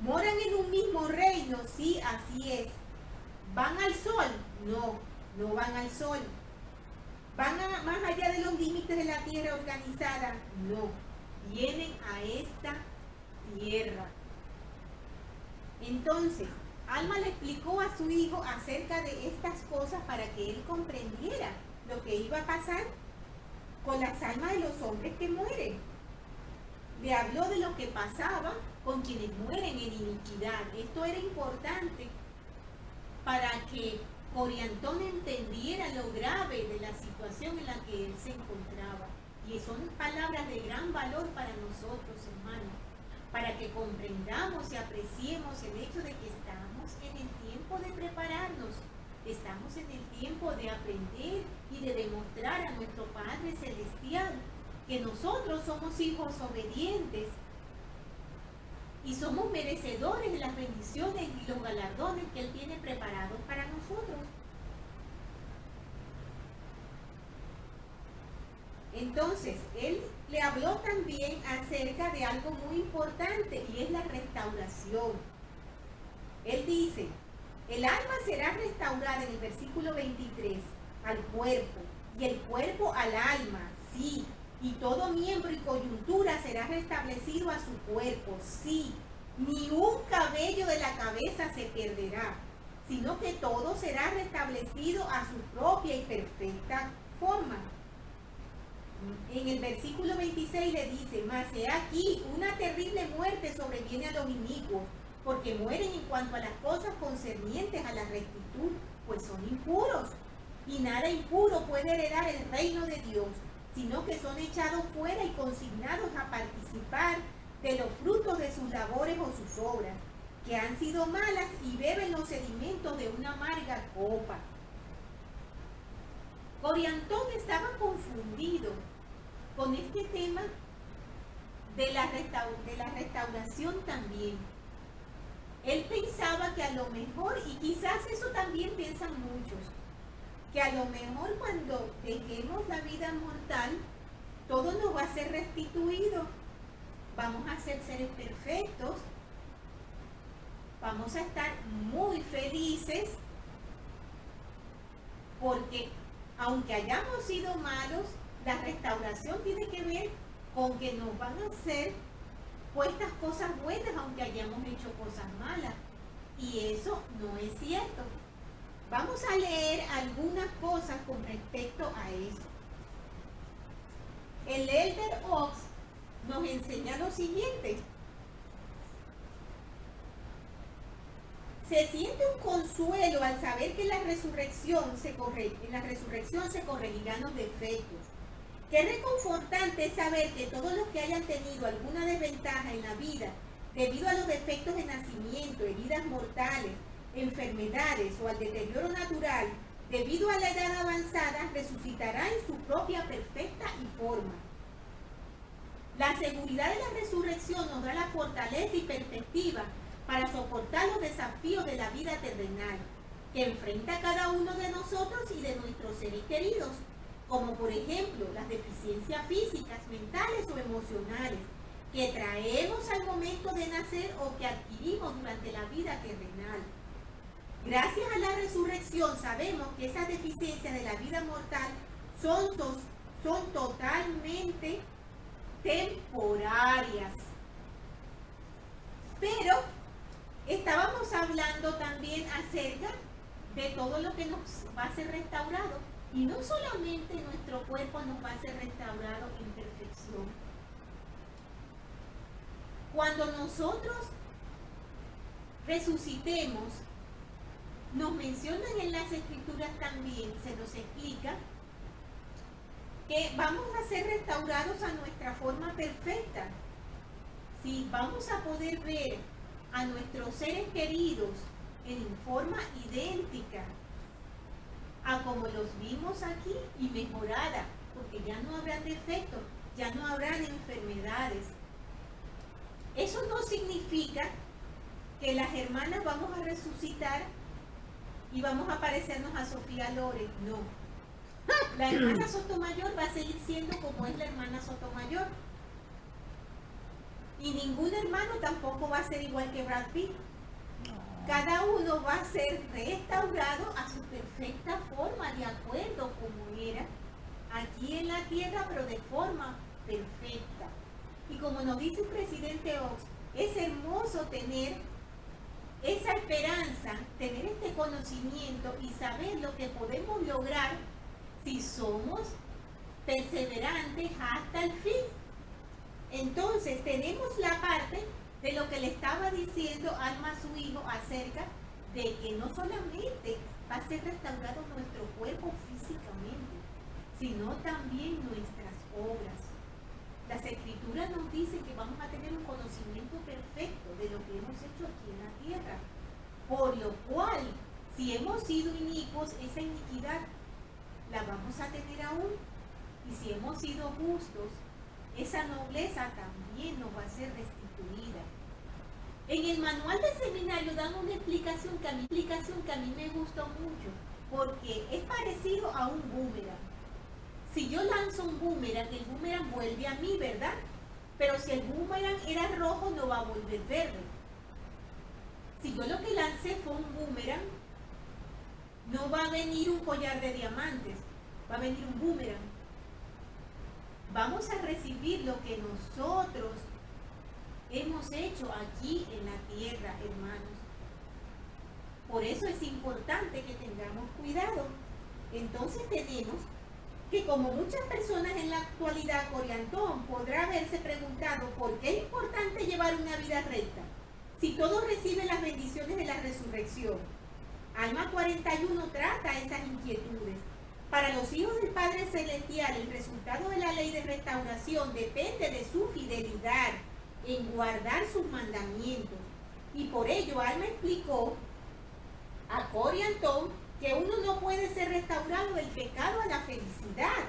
¿Moran en un mismo reino? Sí, así es. ¿Van al sol? No, no van al sol. ¿Van más allá de los límites de la tierra organizada? No, vienen a esta tierra. Entonces, Alma le explicó a su hijo acerca de estas cosas para que él comprendiera lo que iba a pasar con las almas de los hombres que mueren. Le habló de lo que pasaba con quienes mueren en iniquidad. Esto era importante para que Coriantón entendiera lo grave de la situación en la que él se encontraba. Y son palabras de gran valor para nosotros, hermanos, para que comprendamos y apreciemos el hecho de que estamos en el tiempo de prepararnos, estamos en el tiempo de aprender y de demostrar a nuestro Padre Celestial que nosotros somos hijos obedientes y somos merecedores de las bendiciones y los galardones que Él tiene preparados para nosotros. Entonces, Él le habló también acerca de algo muy importante y es la restauración. Él dice, el alma será restaurada en el versículo 23 al cuerpo y el cuerpo al alma, sí, y todo miembro y coyuntura será restablecido a su cuerpo, sí, ni un cabello de la cabeza se perderá, sino que todo será restablecido a su propia y perfecta forma. En el versículo 26 le dice, mas he aquí, una terrible muerte sobreviene a los inicuos, porque mueren en cuanto a las cosas concernientes a la rectitud, pues son impuros. Y nada impuro puede heredar el reino de Dios, sino que son echados fuera y consignados a participar de los frutos de sus labores o sus obras, que han sido malas y beben los sedimentos de una amarga copa. Coriantón estaba confundido con este tema de la restauración también. Él pensaba que a lo mejor, y quizás eso también piensan muchos, que a lo mejor cuando dejemos la vida mortal, todo nos va a ser restituido. Vamos a ser seres perfectos, vamos a estar muy felices, porque aunque hayamos sido malos, la restauración tiene que ver con que nos van a hacer puestas cosas buenas aunque hayamos hecho cosas malas. Y eso no es cierto. Vamos a leer algunas cosas con respecto a eso. El Elder Oaks nos enseña lo siguiente. Se siente un consuelo al saber que en la resurrección se corregirán los defectos. Qué reconfortante es saber que todos los que hayan tenido alguna desventaja en la vida debido a los defectos de nacimiento, heridas mortales, enfermedades o al deterioro natural, debido a la edad avanzada, resucitará en su propia perfecta y forma. La seguridad de la resurrección nos da la fortaleza y perspectiva para soportar los desafíos de la vida terrenal que enfrenta cada uno de nosotros y de nuestros seres queridos, como por ejemplo las deficiencias físicas, mentales o emocionales que traemos al momento de nacer o que adquirimos durante la vida terrenal. Gracias a la resurrección sabemos que esas deficiencias de la vida mortal son totalmente temporarias. Pero estábamos hablando también acerca de todo lo que nos va a ser restaurado. Y no solamente nuestro cuerpo nos va a ser restaurado en perfección. Cuando nosotros resucitemos, nos mencionan en las escrituras también, se nos explica que vamos a ser restaurados a nuestra forma perfecta. Sí, vamos a poder ver a nuestros seres queridos en forma idéntica a como los vimos aquí y mejorada, porque ya no habrán defectos, ya no habrán enfermedades. Eso no significa que las hermanas vamos a resucitar y vamos a parecernos a Sofía Loren, no. La hermana Sotomayor va a seguir siendo como es la hermana Sotomayor. Y ningún hermano tampoco va a ser igual que Brad Pitt. Cada uno va a ser restaurado a su perfecta forma, de acuerdo como era aquí en la tierra, pero de forma perfecta. Y como nos dice el presidente Oaks, es hermoso tener esa esperanza, tener este conocimiento y saber lo que podemos lograr si somos perseverantes hasta el fin. Entonces tenemos la parte de lo que le estaba diciendo Alma a su hijo acerca de que no solamente va a ser restaurado nuestro cuerpo físicamente, sino también nuestras obras. Las escrituras nos dicen que vamos a tener un conocimiento perfecto de lo que hemos hecho aquí en la tierra, por lo cual, si hemos sido inicuos, esa iniquidad la vamos a tener aún, y si hemos sido justos, esa nobleza también nos va a ser restituida. En el manual de seminario dan una explicación que a mí me gustó mucho, porque es parecido a un boomerang. Si yo lanzo un boomerang, el boomerang vuelve a mí, ¿verdad? Pero si el boomerang era rojo, no va a volver verde. Si yo lo que lancé fue un boomerang, no va a venir un collar de diamantes, va a venir un boomerang. Vamos a recibir lo que nosotros hemos hecho aquí en la tierra, hermanos. Por eso es importante que tengamos cuidado. Entonces tenemos que, como muchas personas en la actualidad, Coriantón podrá haberse preguntado por qué es importante llevar una vida recta si todos reciben las bendiciones de la resurrección. Alma 41 trata esas inquietudes. Para los hijos del Padre Celestial, el resultado de la ley de restauración depende de su fidelidad en guardar sus mandamientos. Y por ello, Alma explicó a Coriantón que uno no puede ser restaurado del pecado a la felicidad.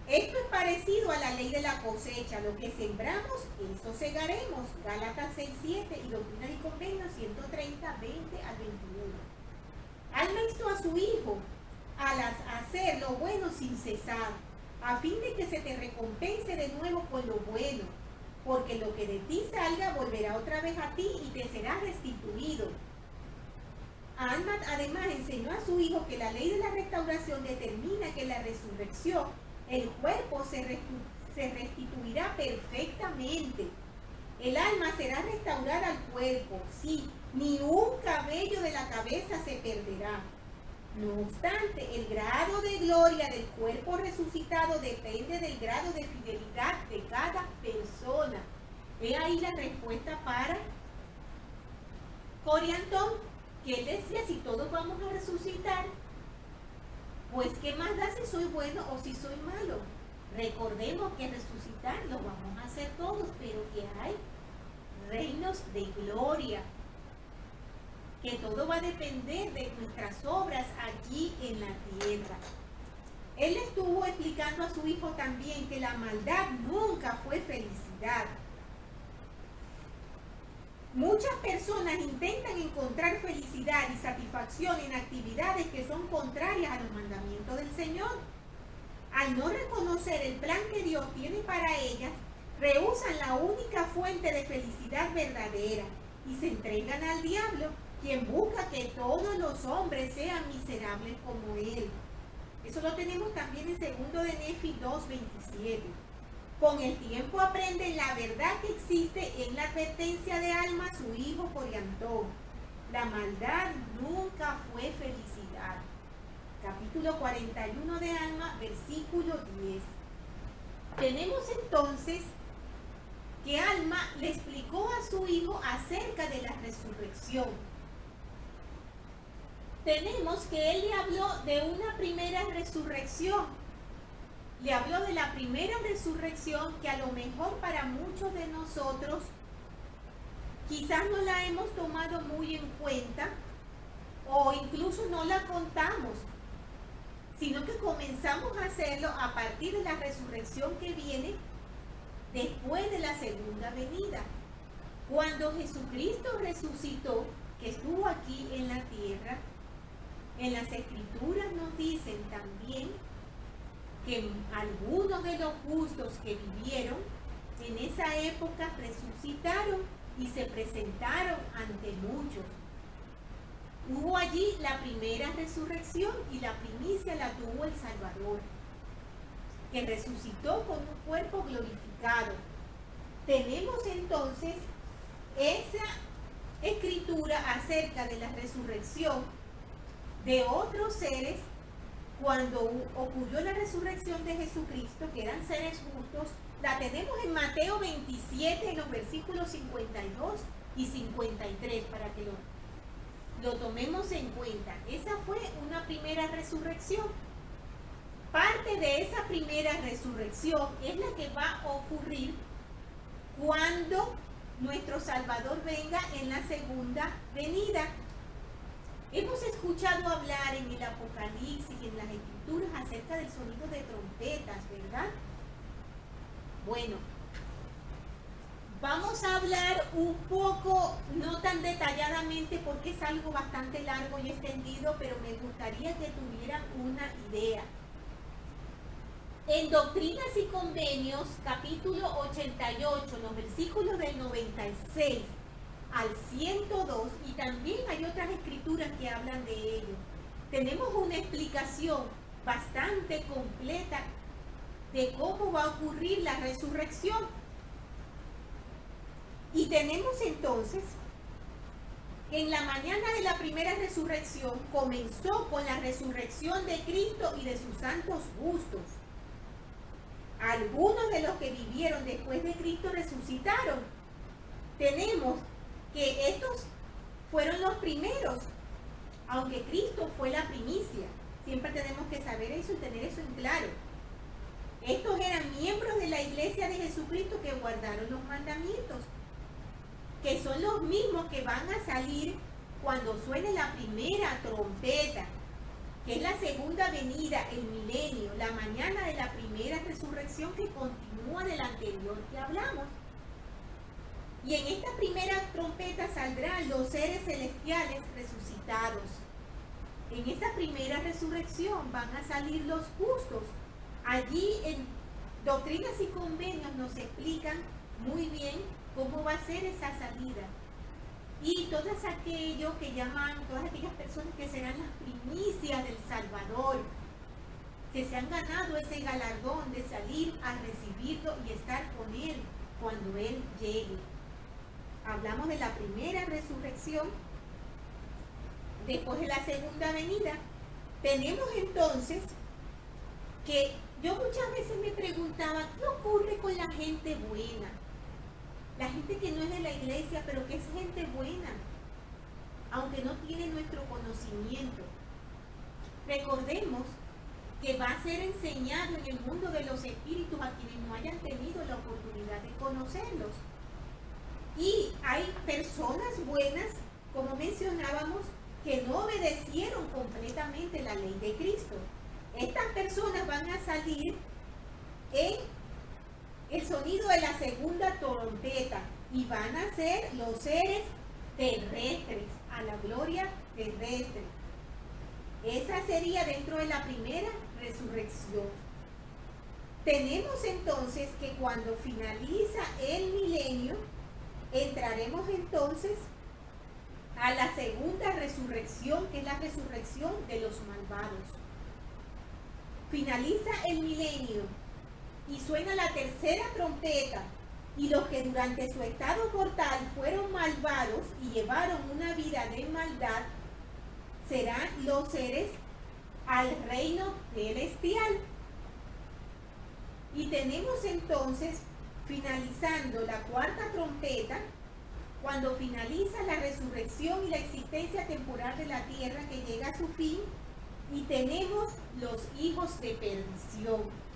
Esto es parecido a la ley de la cosecha. Lo que sembramos, eso segaremos. Gálatas 6:7 y Doctrina y Convenios 130, 20 al 21. Alma instó a su hijo a hacer lo bueno sin cesar, a fin de que se te recompense de nuevo con lo bueno, porque lo que de ti salga volverá otra vez a ti y te será restituido. Alma además enseñó a su hijo que la ley de la restauración determina que en la resurrección el cuerpo se restituirá perfectamente. El alma será restaurada al cuerpo, sí, ni un cabello de la cabeza se perderá. No obstante, el grado de gloria del cuerpo resucitado depende del grado de fidelidad de cada persona. He ahí la respuesta para Coriantón, que él decía, si todos vamos a resucitar, pues ¿qué más da si soy bueno o si soy malo? Recordemos que resucitar lo vamos a hacer todos, pero que hay reinos de gloria, que todo va a depender de nuestras obras aquí en la tierra. Él estuvo explicando a su hijo también que la maldad nunca fue felicidad. Muchas personas intentan encontrar felicidad y satisfacción en actividades que son contrarias a los mandamientos del Señor. Al no reconocer el plan que Dios tiene para ellas, rehúsan la única fuente de felicidad verdadera y se entregan al diablo, quien busca que todos los hombres sean miserables como él. Eso lo tenemos también en 2 de Nefi 2:27. Con el tiempo aprenden la verdad que existe en la advertencia de Alma, su hijo Coriantón. La maldad nunca fue felicidad. Capítulo 41 de Alma, versículo 10. Tenemos entonces que Alma le explicó a su hijo acerca de la resurrección. Tenemos que él le habló de una primera resurrección. Le habló de la primera resurrección que a lo mejor para muchos de nosotros quizás no la hemos tomado muy en cuenta o incluso no la contamos, sino que comenzamos a hacerlo a partir de la resurrección que viene después de la segunda venida. Cuando Jesucristo resucitó, que estuvo aquí en la tierra, en las Escrituras nos dicen también que algunos de los justos que vivieron en esa época resucitaron y se presentaron ante muchos. Hubo allí la primera resurrección y la primicia la tuvo el Salvador, que resucitó con un cuerpo glorificado. Tenemos entonces esa escritura acerca de la resurrección de otros seres cuando ocurrió la resurrección de Jesucristo, que eran seres justos. La tenemos en Mateo 27, en los versículos 52 y 53, para que lo tomemos en cuenta. Esa fue una primera resurrección. Parte de esa primera resurrección es la que va a ocurrir cuando nuestro Salvador venga en la segunda venida. Hemos escuchado hablar en el Apocalipsis y en las Escrituras acerca del sonido de trompetas, ¿verdad? Bueno, vamos a hablar un poco, no tan detalladamente porque es algo bastante largo y extendido, pero me gustaría que tuvieran una idea. En Doctrinas y Convenios, capítulo 88, los versículos del 96 al 102, y también hay otras escrituras que hablan de ello, tenemos una explicación bastante completa de cómo va a ocurrir la resurrección. Y tenemos entonces que en la mañana de la primera resurrección comenzó con la resurrección de Cristo y de sus santos justos. Algunos de los que vivieron después de Cristo resucitaron. Tenemos que estos fueron los primeros, aunque Cristo fue la primicia. Siempre tenemos que saber eso y tener eso en claro. Estos eran miembros de la iglesia de Jesucristo que guardaron los mandamientos, que son los mismos que van a salir cuando suene la primera trompeta, que es la segunda venida, el milenio, la mañana de la primera resurrección que continúa de la anterior que hablamos. Y en esta primera trompeta saldrán los seres celestiales resucitados. En esa primera resurrección van a salir los justos. Allí en Doctrinas y Convenios nos explican muy bien cómo va a ser esa salida. Y todas aquellos que llaman, todas aquellas personas que serán las primicias del Salvador, que se han ganado ese galardón de salir a recibirlo y estar con Él cuando Él llegue. Hablamos de la primera resurrección, después de la segunda venida. Tenemos entonces que yo muchas veces me preguntaba, ¿qué ocurre con la gente buena? La gente que no es de la iglesia, pero que es gente buena, aunque no tiene nuestro conocimiento. Recordemos que va a ser enseñado en el mundo de los espíritus a quienes no hayan tenido la oportunidad de conocerlos. Y hay personas buenas, como mencionábamos, que no obedecieron completamente la ley de Cristo. Estas personas van a salir en el sonido de la segunda trompeta y van a ser los seres terrestres, a la gloria terrestre. Esa sería dentro de la primera resurrección. Tenemos entonces que cuando finaliza el milenio, entraremos entonces a la segunda resurrección, que es la resurrección de los malvados. Finaliza el milenio y suena la tercera trompeta, y los que durante su estado mortal fueron malvados y llevaron una vida de maldad, serán los seres al reino celestial. Y tenemos entonces, finalizando la cuarta trompeta, cuando finaliza la resurrección y la existencia temporal de la tierra que llega a su fin, y tenemos los hijos de perdición,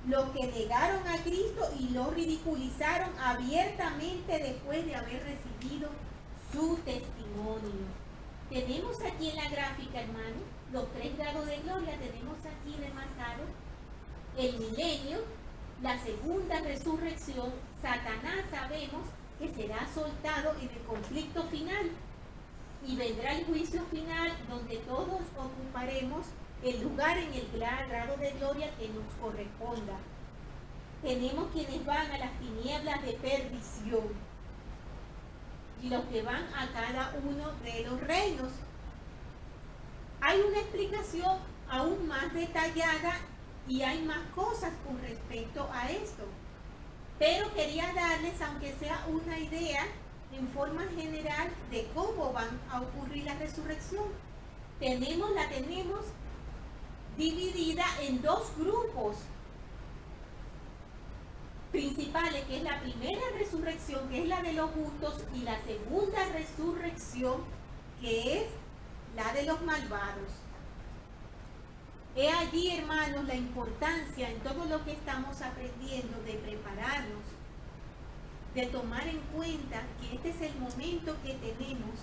los que negaron a Cristo y lo ridiculizaron abiertamente después de haber recibido su testimonio. Tenemos aquí en la gráfica, hermano, los 3 grados de gloria. Tenemos aquí remarcado el milenio, la segunda resurrección. Satanás sabemos que será soltado en el conflicto final y vendrá el juicio final, donde todos ocuparemos el lugar en el grado de gloria que nos corresponda. Tenemos quienes van a las tinieblas de perdición y los que van a cada uno de los reinos. Hay una explicación aún más detallada y hay más cosas con respecto a esto, pero quería darles, aunque sea una idea en forma general, de cómo van a ocurrir la resurrección. La tenemos dividida en 2 grupos principales, que es la primera resurrección, que es la de los justos, y la segunda resurrección, que es la de los malvados. He allí, hermanos, la importancia en todo lo que estamos aprendiendo de prepararnos, de tomar en cuenta que este es el momento que tenemos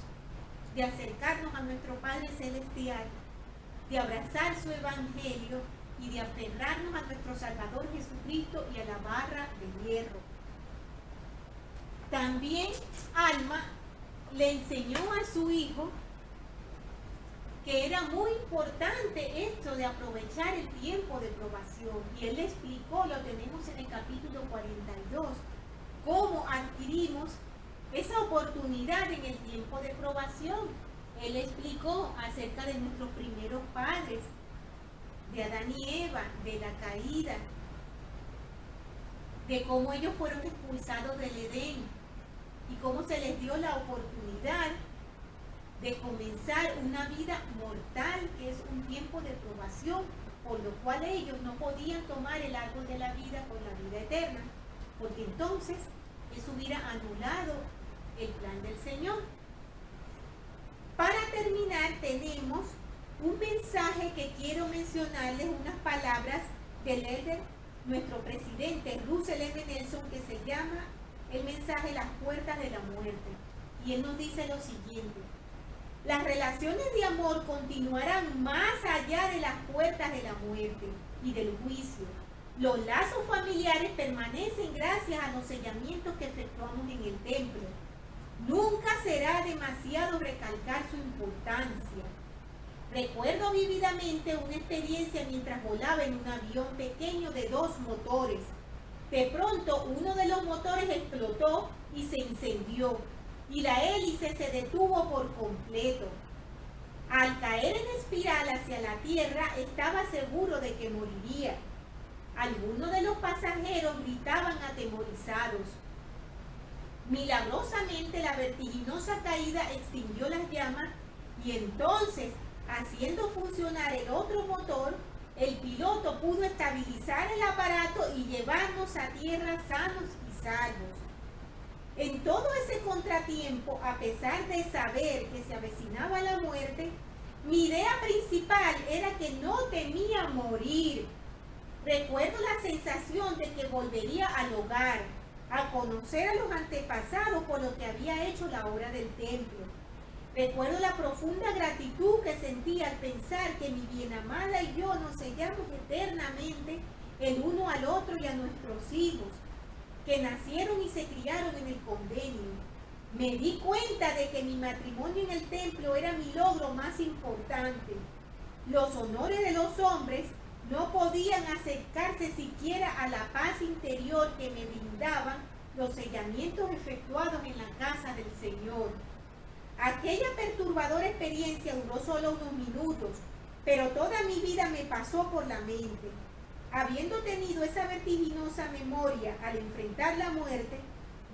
de acercarnos a nuestro Padre Celestial, de abrazar su Evangelio y de aferrarnos a nuestro Salvador Jesucristo y a la barra de hierro. También Alma le enseñó a su hijo que era muy importante esto de aprovechar el tiempo de probación. Y él le explicó, lo tenemos en el capítulo 42, cómo adquirimos esa oportunidad en el tiempo de probación. Él explicó acerca de nuestros primeros padres, de Adán y Eva, de la caída, de cómo ellos fueron expulsados del Edén y cómo se les dio la oportunidad de comenzar una vida mortal, que es un tiempo de probación, por lo cual ellos no podían tomar el árbol de la vida con la vida eterna, porque entonces eso hubiera anulado el plan del Señor. Para terminar, tenemos un mensaje que quiero mencionarles, unas palabras del elder, nuestro presidente Russell M. Nelson, que se llama el mensaje Las puertas de la muerte. Y él nos dice lo siguiente: las relaciones de amor continuarán más allá de las puertas de la muerte y del juicio. Los lazos familiares permanecen gracias a los sellamientos que efectuamos en el templo. Nunca será demasiado recalcar su importancia. Recuerdo vívidamente una experiencia mientras volaba en un avión pequeño de 2 motores. De pronto uno de los motores explotó y se incendió, y la hélice se detuvo por completo. Al caer en espiral hacia la tierra, estaba seguro de que moriría. Algunos de los pasajeros gritaban atemorizados. Milagrosamente, la vertiginosa caída extinguió las llamas y entonces, haciendo funcionar el otro motor, el piloto pudo estabilizar el aparato y llevarnos a tierra sanos y salvos. En todo ese contratiempo, a pesar de saber que se avecinaba la muerte, mi idea principal era que no temía morir. Recuerdo la sensación de que volvería al hogar, a conocer a los antepasados por lo que había hecho la obra del templo. Recuerdo la profunda gratitud que sentí al pensar que mi bienamada y yo nos sellamos eternamente el uno al otro y a nuestros hijos, que nacieron y se criaron en el convenio. Me di cuenta de que mi matrimonio en el templo era mi logro más importante. Los honores de los hombres no podían acercarse siquiera a la paz interior que me brindaban los sellamientos efectuados en la casa del Señor. Aquella perturbadora experiencia duró solo unos minutos, pero toda mi vida me pasó por la mente. Habiendo tenido esa vertiginosa memoria al enfrentar la muerte,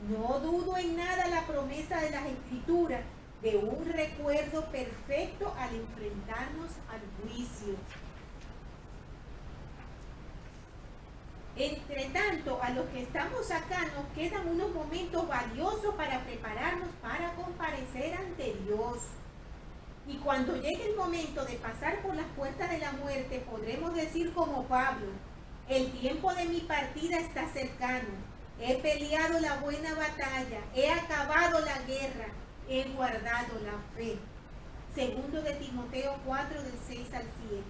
no dudo en nada la promesa de las Escrituras de un recuerdo perfecto al enfrentarnos al juicio. Entre tanto, a los que estamos acá nos quedan unos momentos valiosos para prepararnos para comparecer ante Dios. Y cuando llegue el momento de pasar por las puertas de la muerte, podremos decir como Pablo: el tiempo de mi partida está cercano. He peleado la buena batalla, he acabado la guerra, he guardado la fe. Segundo de Timoteo 4, del 6 al 7.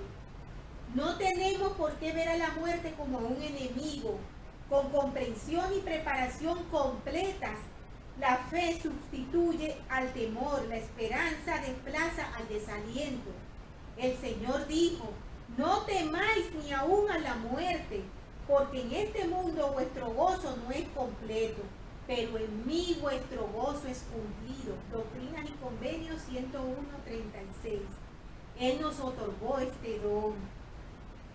No tenemos por qué ver a la muerte como un enemigo. Con comprensión y preparación completas, la fe sustituye al temor, la esperanza desplaza al desaliento. El Señor dijo: no temáis ni aún a la muerte, porque en este mundo vuestro gozo no es completo, pero en mí vuestro gozo es cumplido. Doctrinas y Convenios 101:36. Él nos otorgó este don.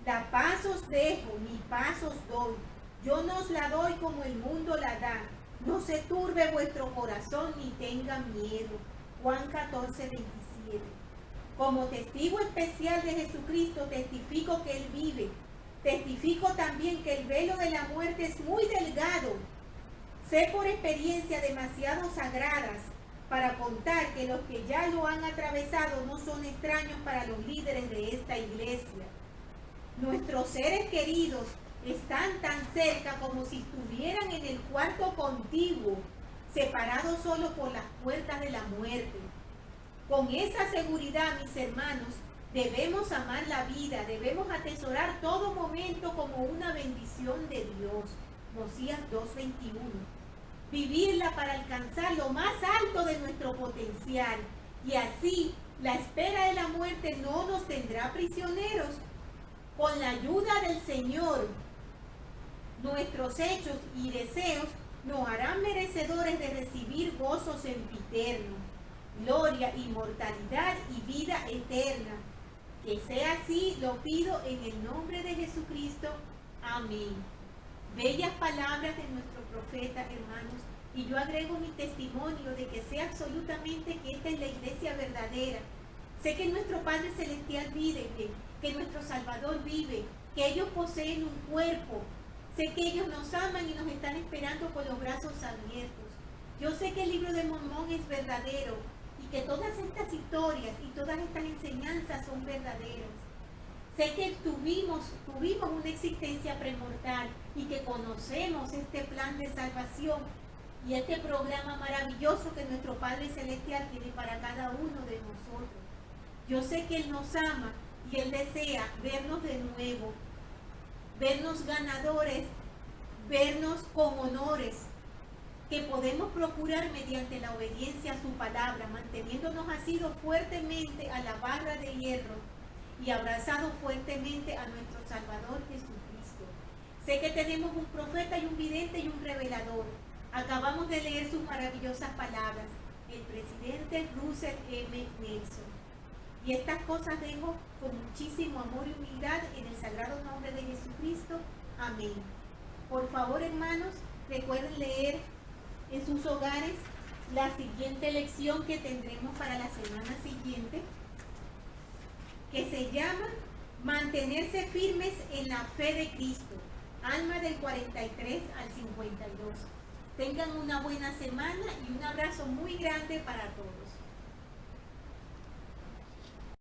La paz os dejo, mi paz os doy. Yo no os la doy como el mundo la da. No se turbe vuestro corazón ni tenga miedo. Juan 14:27. Como testigo especial de Jesucristo, testifico que Él vive. Testifico también que el velo de la muerte es muy delgado. Sé por experiencia demasiado sagradas para contar que los que ya lo han atravesado no son extraños para los líderes de esta iglesia. Nuestros seres queridos están tan cerca como si estuvieran en el cuarto contiguo, separados solo por las puertas de la muerte. Con esa seguridad, mis hermanos, debemos amar la vida, debemos atesorar todo momento como una bendición de Dios. Mosías 2:21. Vivirla para alcanzar lo más alto de nuestro potencial, y así la espera de la muerte no nos tendrá prisioneros. Con la ayuda del Señor, nuestros hechos y deseos nos harán merecedores de recibir gozo sempiterno, gloria, inmortalidad y vida eterna. Que sea así, lo pido en el nombre de Jesucristo. Amén. Bellas palabras de nuestro profeta, hermanos, y yo agrego mi testimonio de que sé absolutamente que esta es la iglesia verdadera. Sé que nuestro Padre Celestial vive, que nuestro Salvador vive, que ellos poseen un cuerpo. Sé que ellos nos aman y nos están esperando con los brazos abiertos. Yo sé que el libro de Mormón es verdadero y que todas estas historias y todas estas enseñanzas son verdaderas. Sé que tuvimos una existencia premortal y que conocemos este plan de salvación y este programa maravilloso que nuestro Padre Celestial tiene para cada uno de nosotros. Yo sé que Él nos ama y Él desea vernos de nuevo, vernos ganadores, vernos con honores, que podemos procurar mediante la obediencia a su palabra, manteniéndonos asidos fuertemente a la barra de hierro y abrazados fuertemente a nuestro Salvador Jesucristo. Sé que tenemos un profeta y un vidente y un revelador. Acabamos de leer sus maravillosas palabras, el presidente Russell M. Nelson. Y estas cosas dejo con muchísimo amor y humildad en el sagrado nombre de Jesucristo. Amén. Por favor, hermanos, recuerden leer en sus hogares la siguiente lección que tendremos para la semana siguiente, que se llama Mantenerse firmes en la fe de Cristo, Alma del 43 al 52. Tengan una buena semana y un abrazo muy grande para todos.